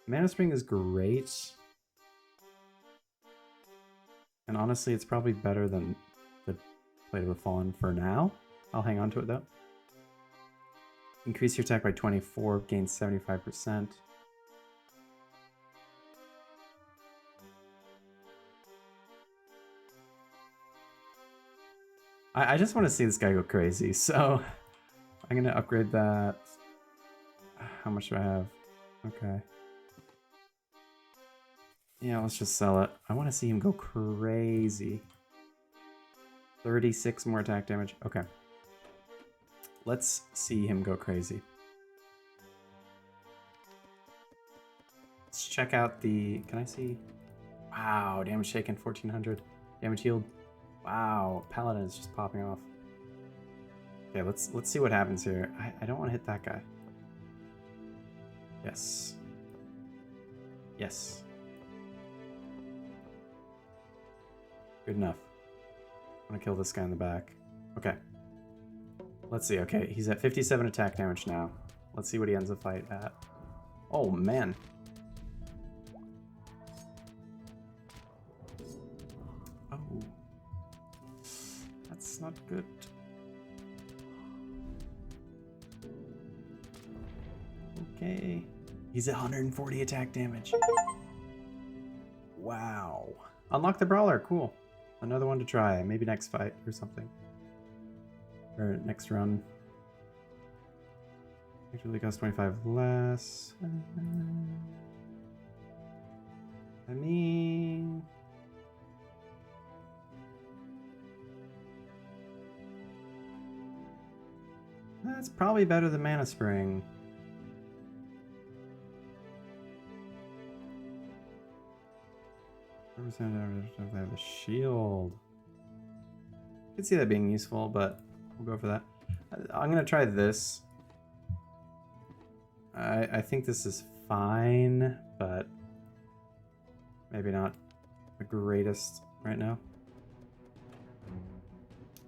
Mana Spring is great. And honestly, it's probably better than the Blade of the Fallen for now. I'll hang on to it though. Increase your attack by 24, gain 75%. I just want to see this guy go crazy, so I'm going to upgrade that. How much do I have? Okay. Yeah, let's just sell it. I want to see him go crazy. 36 more attack damage. Okay. Let's see him go crazy. Let's check out the... Can I see? Wow, damage taken 1400. Damage healed. Wow, Paladin is just popping off. Okay, let's see what happens here. I don't want to hit that guy. Yes. Yes. Good enough. I'm gonna kill this guy in the back. Okay. Let's see. Okay, he's at 57 attack damage now. Let's see what he ends the fight at. Oh, man. Oh. That's not good. Okay. He's at 140 attack damage. Wow. Unlock the brawler. Cool. Another one to try. Maybe next fight or something. Or next run. Actually costs 25 less. I mean... That's probably better than Mana Spring. I have the shield. I could see that being useful, but we'll go for that. I'm gonna try this. I think this is fine, but maybe not the greatest right now.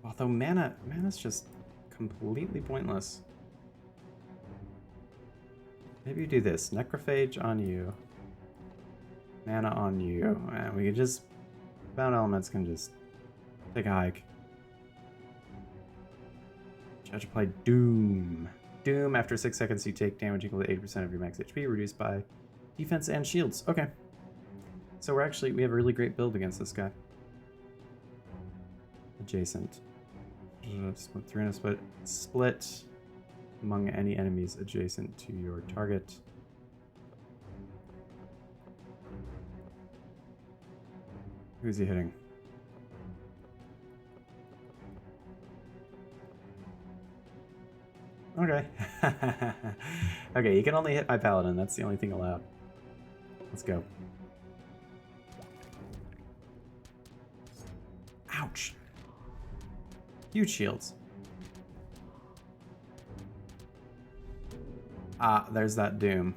Although mana's just completely pointless. Maybe you do this. Necrophage on you. Mana on you. And we can just... Bound Elements can just take a hike. Judge apply Doom. Doom, after 6 seconds you take damage equal to 80% of your max HP, reduced by defense and shields. Okay. So we have a really great build against this guy. Adjacent. Split among any enemies adjacent to your target. Who's he hitting? Okay. Okay, you can only hit my paladin. That's the only thing allowed. Let's go. Ouch. Huge shields. Ah, there's that Doom.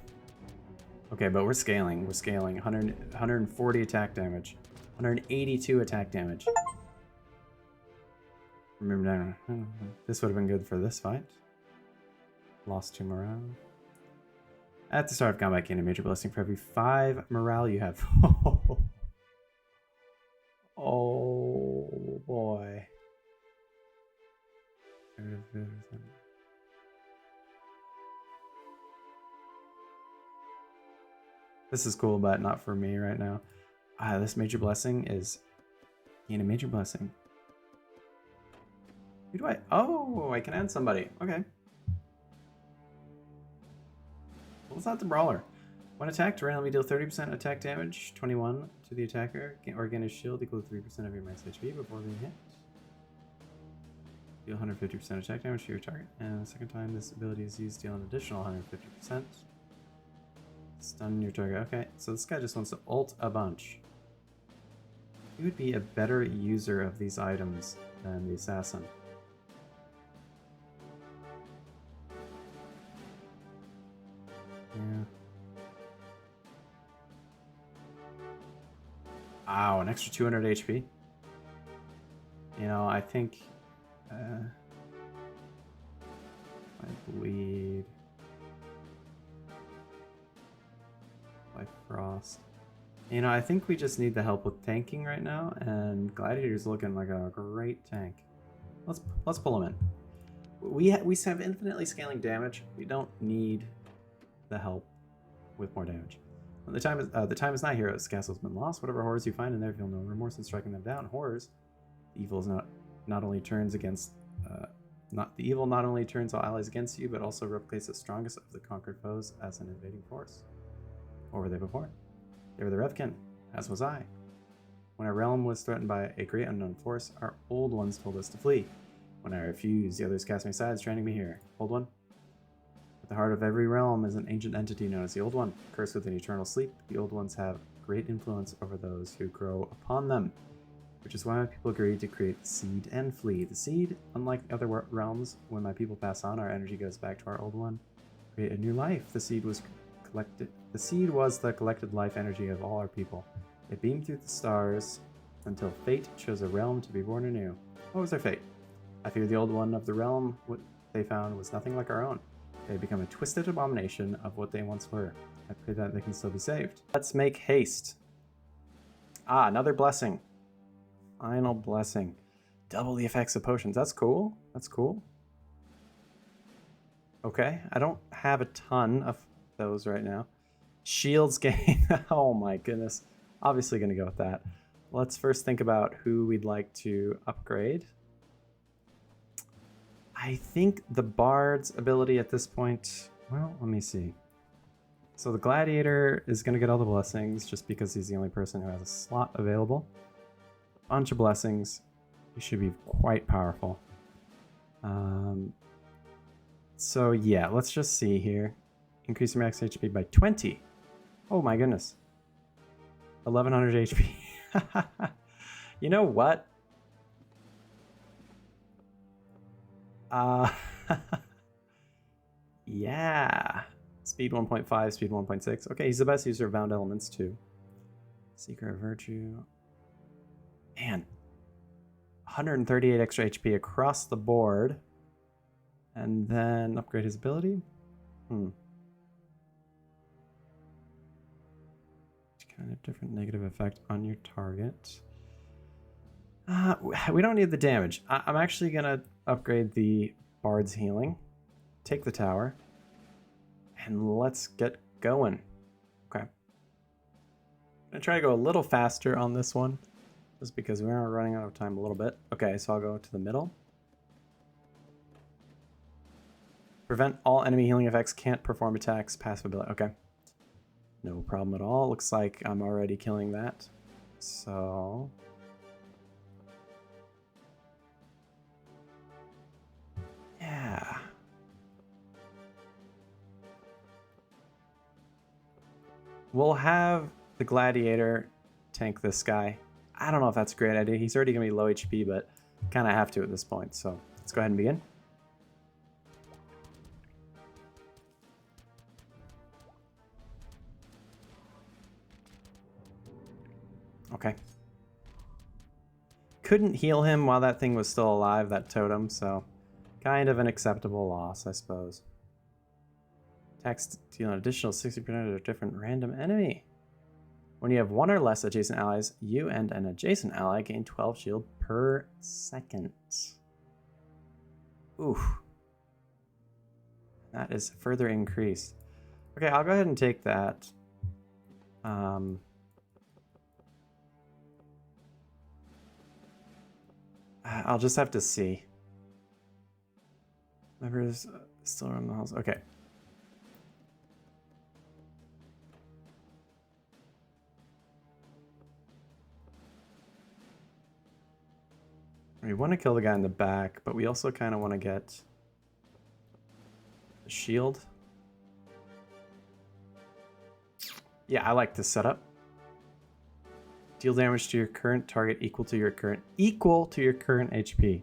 Okay, but we're scaling. We're scaling. 140 attack damage. 182 attack damage. Remember, this would have been good for this fight. Lost 2 morale. At the start of combat, gain a major blessing for every 5 morale you have. Oh boy. This is cool, but not for me right now. This major blessing is gain a major blessing. Who do I? Oh, I can add somebody. Okay. Well, it's not the brawler. When attacked, randomly deal 30% attack damage, 21 to the attacker, or gain a shield equal to 3% of your max HP before being hit. Deal 150% attack damage to your target, and the second time this ability is used, deal an additional 150%. Stun your target. Okay, so this guy just wants to ult a bunch. He would be a better user of these items than the assassin. Yeah. Wow, an extra 200 HP. You know, I think I bleed by Frost. You know, I think we just need the help with tanking right now, and Gladiator's looking like a great tank. Let's pull him in. We have infinitely scaling damage. We don't need the help with more damage. When the time is not here. This castle's been lost. Whatever horrors you find in there, feel no remorse in striking them down. Horrors, evil is not only turns against Not the evil not only turns all allies against you, but also replicates the strongest of the conquered foes as an invading force. What were they before? They were the Revkin, as was I. When our realm was threatened by a great unknown force, our old ones told us to flee. When I refused, the others cast me aside, stranding me here. Old One? At the heart of every realm is an ancient entity known as the Old One. Cursed with an eternal sleep, the Old Ones have great influence over those who grow upon them, which is why my people agreed to create the Seed and flee. The Seed, unlike other realms, when my people pass on, our energy goes back to our Old One. Create a new life. The Seed was the collected life energy of all our people. It beamed through the stars until fate chose a realm to be born anew. What was their fate? I fear the Old One of the realm. What they found was nothing like our own. They had become a twisted abomination of what they once were. I pray that they can still be saved. Let's make haste. Ah, another blessing. Final blessing. Double the effects of potions. That's cool. That's cool. Okay, I don't have a ton of those right now. Shields gain. Oh my goodness. Obviously going to go with that. Let's first think about who we'd like to upgrade. I think the Bard's ability at this point... Well, let me see. So the Gladiator is going to get all the blessings just because he's the only person who has a slot available. Bunch of blessings. He should be quite powerful. So yeah, let's just see here. Increase your max HP by 20. Oh my goodness. 1100 HP. You know what? Yeah. Speed 1.5, speed 1.6. Okay, he's the best user of bound elements too. Seeker of Virtue. Man. 138 extra HP across the board. And then upgrade his ability. Kind of different negative effect on your target. We don't need the damage. I'm actually going to upgrade the Bard's healing. Take the tower. And let's get going. Okay. I'm going to try to go a little faster on this one. Just because we are running out of time a little bit. Okay, so I'll go to the middle. Prevent all enemy healing effects. Can't perform attacks. Passive ability. Okay. No problem at all. Looks like I'm already killing that. So... yeah. We'll have the Gladiator tank this guy. I don't know if that's a great idea. He's already going to be low HP, but kind of have to at this point. So let's go ahead and begin. Okay. Couldn't heal him while that thing was still alive, that totem, so kind of an acceptable loss, I suppose. Attacks deal an additional 60% to a different random enemy. When you have one or less adjacent allies, you and an adjacent ally gain 12 shield per second. Oof. That is further increased. Okay, I'll go ahead and take that. I'll just have to see. Members still around the halls. Okay. We want to kill the guy in the back, but we also kind of want to get the shield. Yeah, I like this setup. Deal damage to your current target equal to your current HP.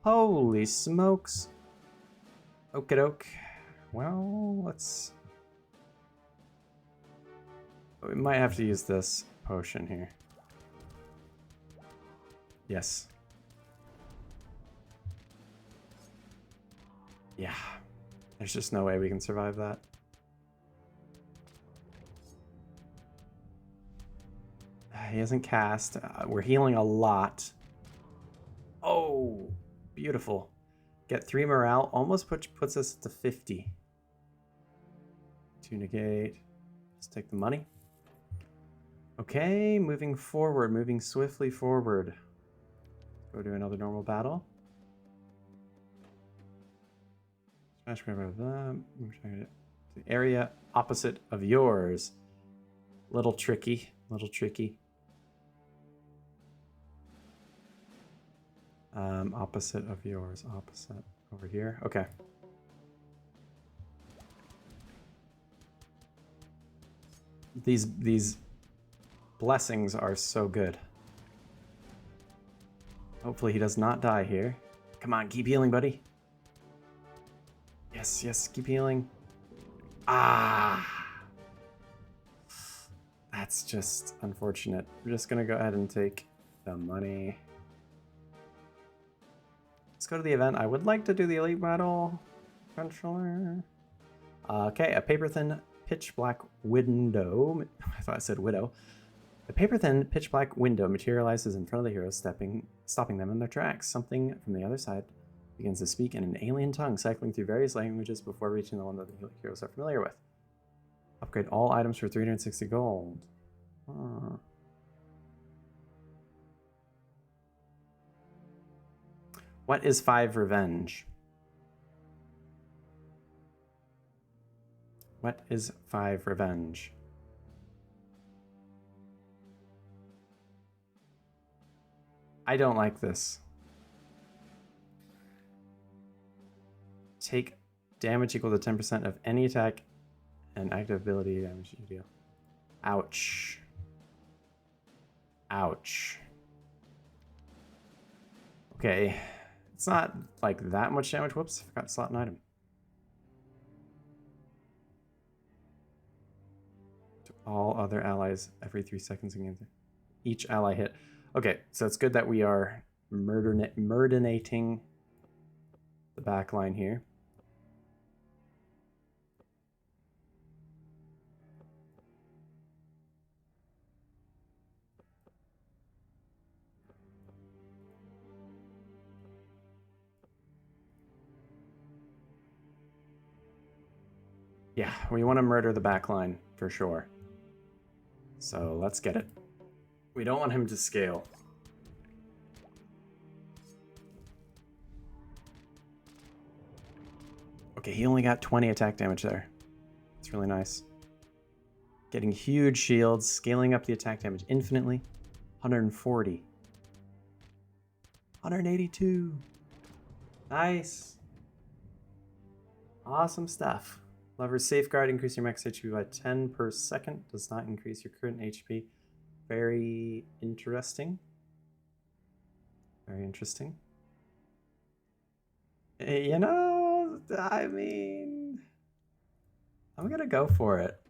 Holy smokes. Okie doke. Well, let's... we might have to use this potion here. Yes. Yeah. There's just no way we can survive that. He hasn't cast. We're healing a lot. Oh, beautiful. Get 3 morale. Almost puts us to 50. 2 negate. Let's take the money. Okay, moving forward. Moving swiftly forward. Go to another normal battle. The area opposite of yours. Little tricky. Little tricky. Opposite of yours. Opposite. Over here. Okay. These blessings are so good. Hopefully he does not die here. Come on, keep healing, buddy. Yes, yes, keep healing. Ah! That's just unfortunate. We're just gonna go ahead and take the money. Let's go to the event. I would like to do the elite battle. Controller. Okay, a paper-thin pitch black window. I thought I said widow. A paper-thin pitch black window materializes in front of the heroes, stopping them in their tracks. Something from the other side begins to speak in an alien tongue, cycling through various languages before reaching the one that the heroes are familiar with. Upgrade all items for 360 gold. Huh. What is 5 revenge? What is 5 revenge? I don't like this. Take damage equal to 10% of any attack and active ability damage you deal. Ouch. Ouch. Okay. It's not like that much damage. Whoops, I forgot to slot an item. To all other allies every 3 seconds against each ally hit. Okay, so it's good that we are murdinating the back line here. Yeah, we want to murder the back line for sure. So let's get it. We don't want him to scale. Okay, he only got 20 attack damage there. It's really nice. Getting huge shields, scaling up the attack damage infinitely. 140. 182. Nice. Awesome stuff. Lever Safeguard, increase your max HP by 10 per second. Does not increase your current HP. Very interesting. Very interesting. You know, I mean, I'm gonna go for it.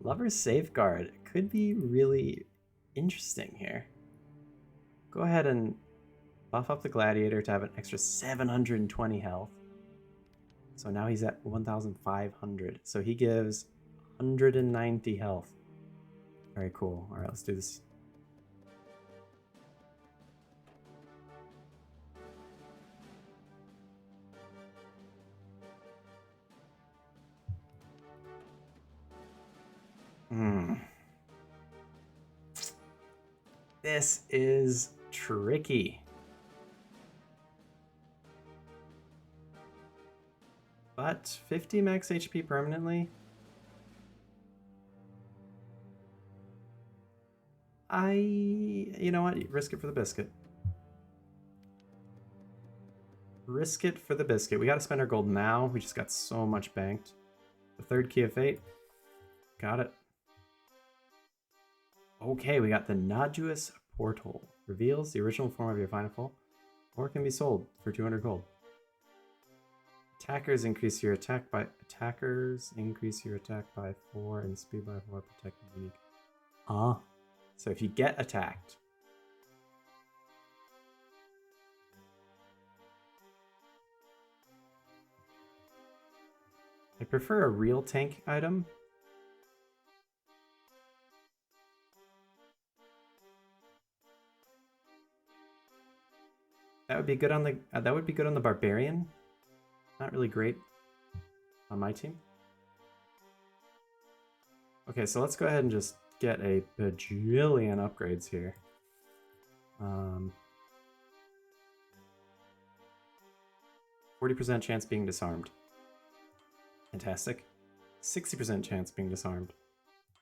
Lover's Safeguard could be really interesting here. Go ahead and buff up the Gladiator to have an extra 720 health. So now he's at 1,500. So he gives 190 health. Very cool. All right, let's do this. This is tricky. But 50 max HP permanently? You know what? Risk it for the biscuit. Risk it for the biscuit. We gotta spend our gold now. We just got so much banked. The third key of fate. Got it. Okay, we got the Noduous Portal. Reveals the original form of your final foe, or can be sold for 200 gold. Attackers increase your attack by 4 and speed by 4, protecting unique. So if you get attacked, I prefer a real tank item. That would be good on the barbarian. Not really great on my team. Okay, so let's go ahead and just get a bajillion upgrades here. 40% chance being disarmed. Fantastic. 60% chance being disarmed.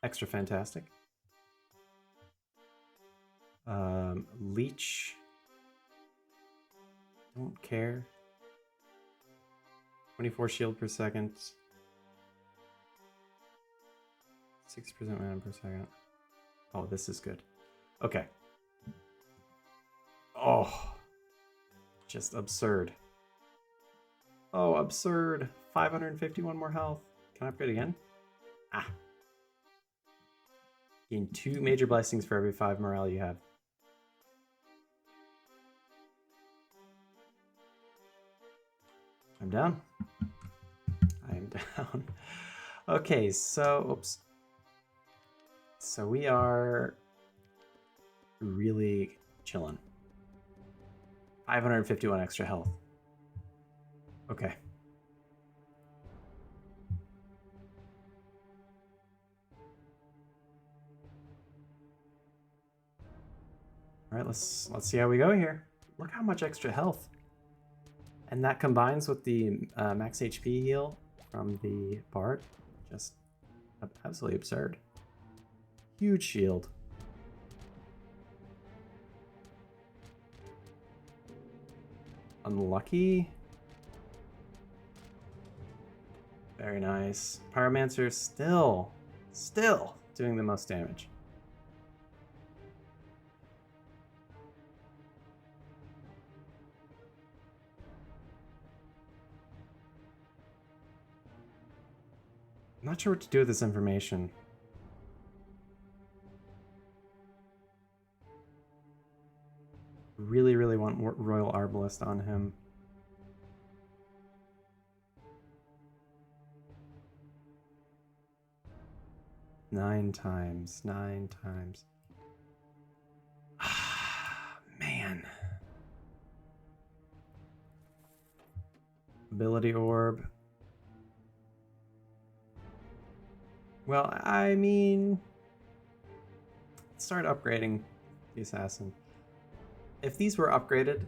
Extra fantastic. Leech. Don't care. 24 shield per second. 6% mana per second. Oh, this is good. Okay. Oh. Just absurd. Oh, absurd. 551 more health. Can I upgrade again? Ah. Gain 2 major blessings for every 5 morale you have. I'm down. I'm down. Okay, so, oops. So we are really chilling. 551 extra health. Okay. All right, let's see how we go here. Look how much extra health. And that combines with the max HP heal from the Bard. Just absolutely absurd. Huge shield. Unlucky. Very nice. Pyromancer still doing the most damage. I'm not sure what to do with this information. Really want Royal Arbalest on him. Nine times. Ah, man. Ability Orb. Well, I mean, start upgrading the Assassin. If these were upgraded,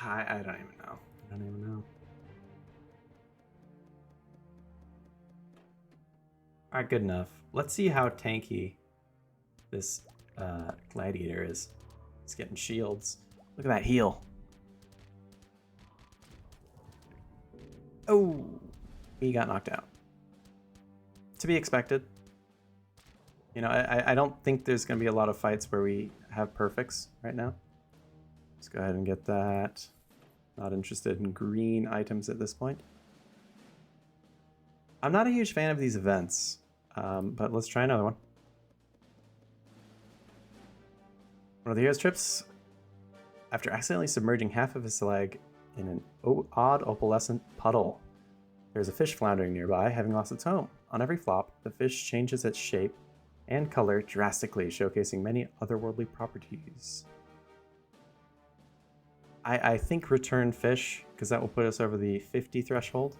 I don't even know. I don't even know. All right, good enough. Let's see how tanky this Gladiator is. He's getting shields. Look at that heal. Oh, he got knocked out. To be expected. You know, I don't think there's going to be a lot of fights where we have perfects right now. Let's go ahead and get that. Not interested in green items at this point. I'm not a huge fan of these events, but let's try another one. One of the hero's trips, after accidentally submerging half of his leg in an odd opalescent puddle. There's a fish floundering nearby, having lost its home. On every flop, the fish changes its shape and color drastically, showcasing many otherworldly properties. I think return fish, because that will put us over the 50 threshold.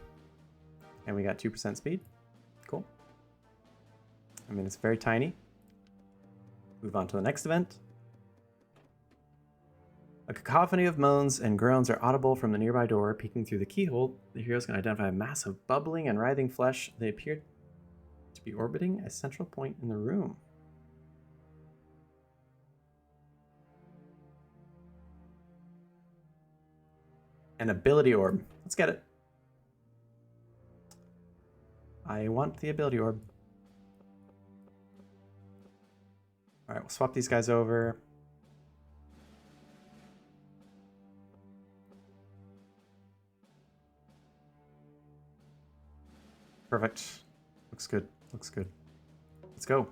And we got 2% speed. Cool. I mean, it's very tiny. Move on to the next event. A cacophony of moans and groans are audible from the nearby door. Peeking through the keyhole, the heroes can identify a mass of bubbling and writhing flesh. They appear to be orbiting a central point in the room. An ability orb. Let's get it. I want the ability orb. All right, we'll swap these guys over. Perfect. Looks good. Looks good. Let's go.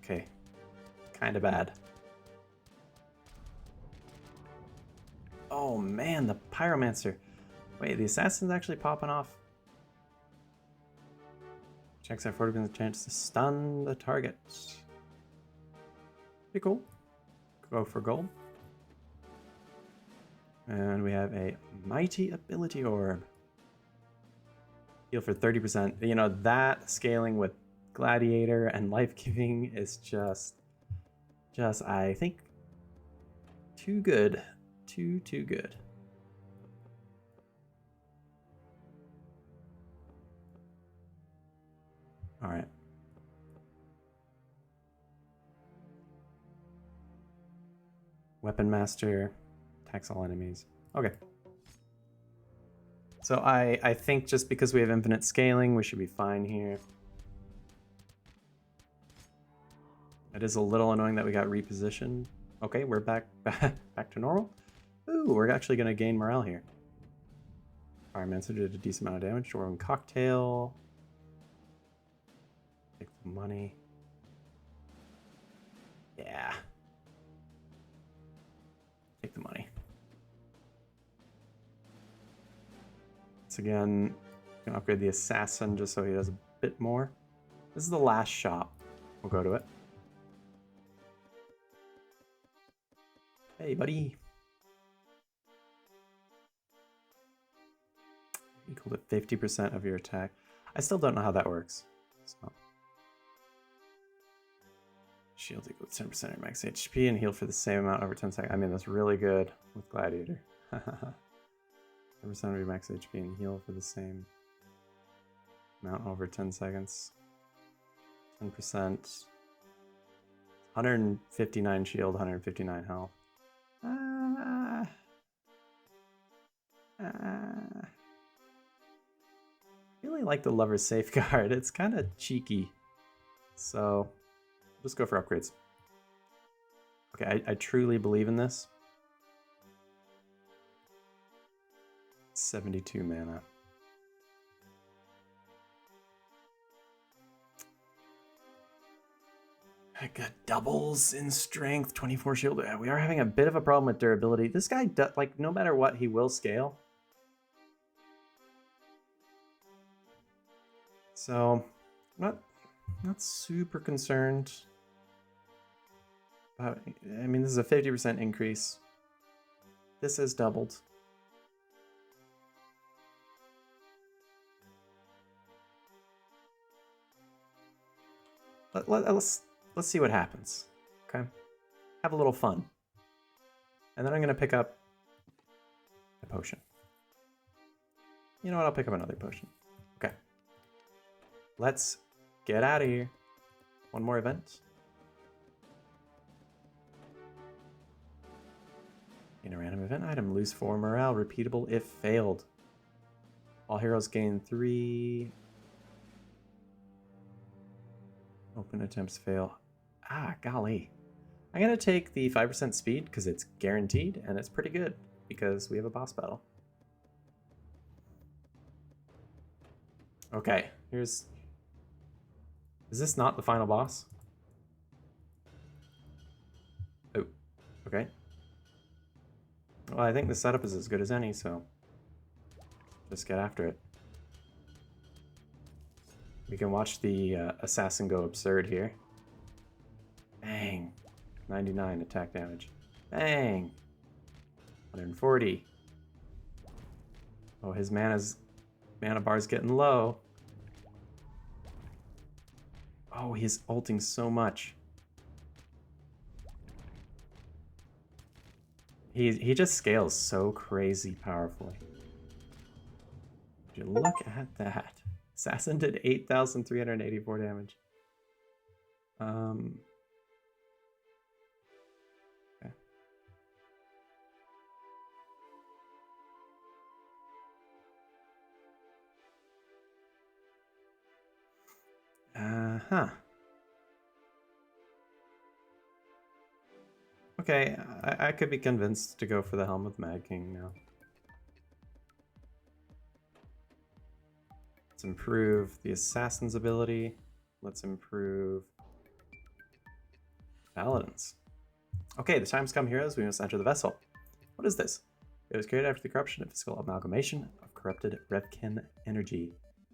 Okay. Kind of bad. Oh man, the Pyromancer. Wait, the Assassin's actually popping off. Checks our 40% chance to stun the target. Pretty cool. Go for gold. And we have a Mighty Ability Orb. Heal for 30%. You know, that scaling with Gladiator and Life Giving is just I think, too good. Too good. All right. Weapon Master attacks all enemies. Okay. So I think just because we have infinite scaling, we should be fine here. It is a little annoying that we got repositioned. Okay, we're back to normal. Ooh, we're actually going to gain morale here. Firemancer did a decent amount of damage. Dwarven Cocktail. Take the money. Yeah. Take the money. Once again, can upgrade the Assassin just so he does a bit more. This is the last shop. We'll go to it. Hey, buddy. Equal to 50% of your attack. I still don't know how that works. So. Shield equals 10% of your max HP and heal for the same amount over 10 seconds. I mean, that's really good with Gladiator. 10% of your max HP and heal for the same amount over 10 seconds. 10%. 159 shield, 159 health. Really like the Lover's Safeguard. It's kind of cheeky. So, just go for upgrades. Okay, I truly believe in this. 72 mana. I got doubles in strength, 24 shield. We are having a bit of a problem with durability. This guy, like, no matter what, he will scale. So, not super concerned. About, I mean, this is a 50% increase. This has doubled. Let's see what happens. Okay, have a little fun, and then I'm gonna pick up a potion. You know what? I'll pick up another potion. Okay. Let's get out of here. One more event. In a random event item, lose 4 morale, repeatable if failed. All heroes gain 3. Open attempts fail. Ah, golly. I'm going to take the 5% speed because it's guaranteed and it's pretty good because we have a boss battle. Okay, here's... Is this not the final boss? Oh, okay. Well, I think the setup is as good as any, so just get after it. We can watch the assassin go absurd here. Bang. 99 attack damage. Bang. 140. Oh, his mana bar's getting low. Oh, he's ulting so much. He just scales so crazy powerfully. Would you look at that? Assassin did 8,384 damage. Okay. Okay, I could be convinced to go for the Helm of Mad King now. Let's improve the Assassin's ability. Let's improve Paladins. Okay, the time's come, heroes. We must enter the vessel. What is this? It was created after the corruption and physical amalgamation of corrupted Revkin energy.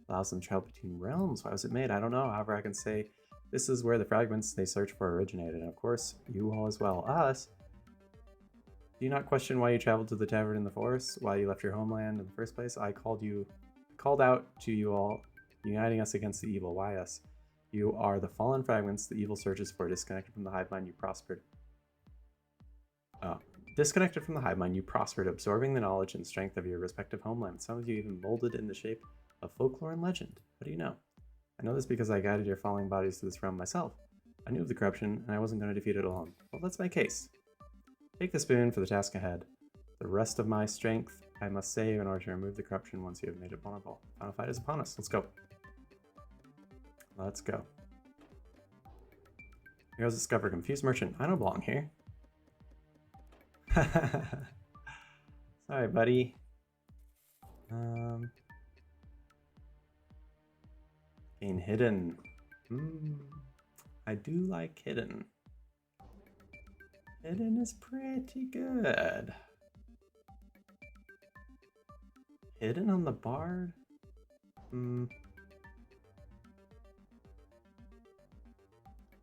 Allows them to travel between realms. Why was it made? I don't know. However, I can say this is where the fragments they search for originated. And of course, you all as well. Us. Do you not question why you traveled to the tavern in the forest? Why you left your homeland in the first place? I called called out to you all, uniting us against the evil. Why us? You are the fallen fragments the evil searches for, disconnected from the hive mind you prospered. Disconnected from the hive mind, you prospered, absorbing the knowledge and strength of your respective homelands. Some of you even molded in the shape of folklore and legend. What do you know? I know this because I guided your falling bodies to this realm myself. I knew of the corruption, and I wasn't going to defeat it alone. Well, that's my case. Take the spoon for the task ahead. The rest of my strength I must save in order to remove the corruption once you have made it vulnerable. Final fight is upon us. Let's go. Let's go. Heroes discover confused merchant. I don't belong here. Sorry, buddy. Gain hidden. I do like hidden. Hidden is pretty good. Hidden on the bard?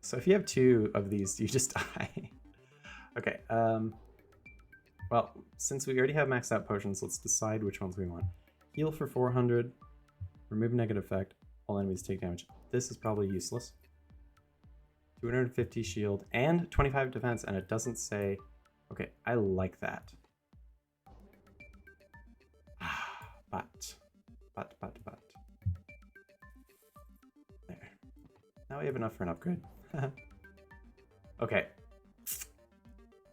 So if you have 2 of these, you just die. Okay, well, since we already have maxed out potions, let's decide which ones we want. Heal for 400, remove negative effect, all enemies take damage. This is probably useless. 250 shield and 25 defense, and it doesn't say... Okay, I like that. But. There. Now we have enough for an upgrade. Okay.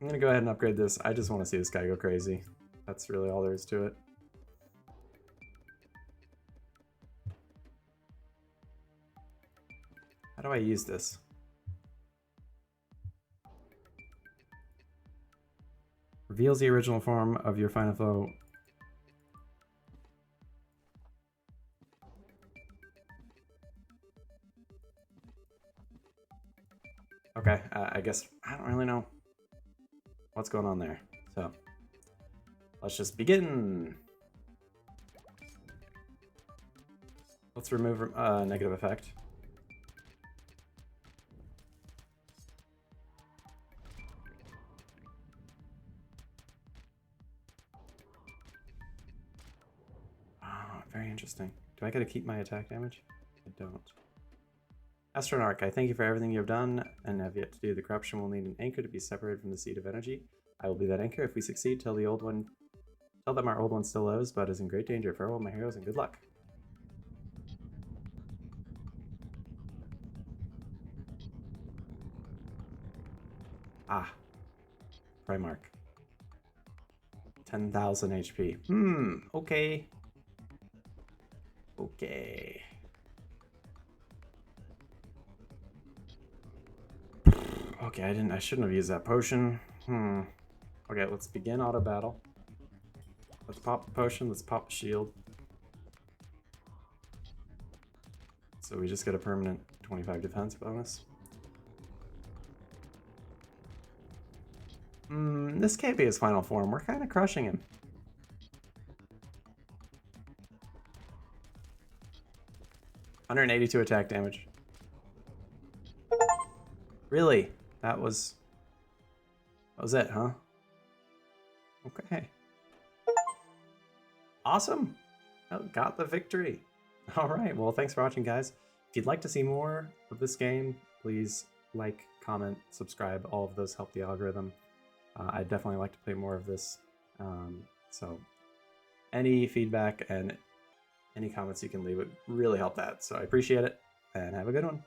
I'm gonna go ahead and upgrade this. I just want to see this guy go crazy. That's really all there is to it. How do I use this? Reveals the original form of your final foe. Okay, I guess I don't really know what's going on there. So let's just begin. Let's remove negative effect. Very interesting. Do I get to keep my attack damage? I don't. Astronarch, I thank you for everything you have done and have yet to do. The corruption will need an anchor to be separated from the seed of energy. I will be that anchor. If we succeed, tell them our old one still lives, but is in great danger. Farewell, my heroes, and good luck. Ah. Primarch. 10,000 HP. Okay. Okay. Okay, I shouldn't have used that potion. Okay, let's begin auto battle. Let's pop the potion, let's pop the shield. So we just get a permanent 25 defense bonus. This can't be his final form. We're kind of crushing him. $182 attack damage. Really? That was it, huh? Okay. Awesome. Oh, got the victory. All right. Well, thanks for watching, guys. If you'd like to see more of this game, please like, comment, subscribe. All of those help the algorithm. I'd definitely like to play more of this. So any feedback and any comments you can leave would really help that. So I appreciate it, and have a good one.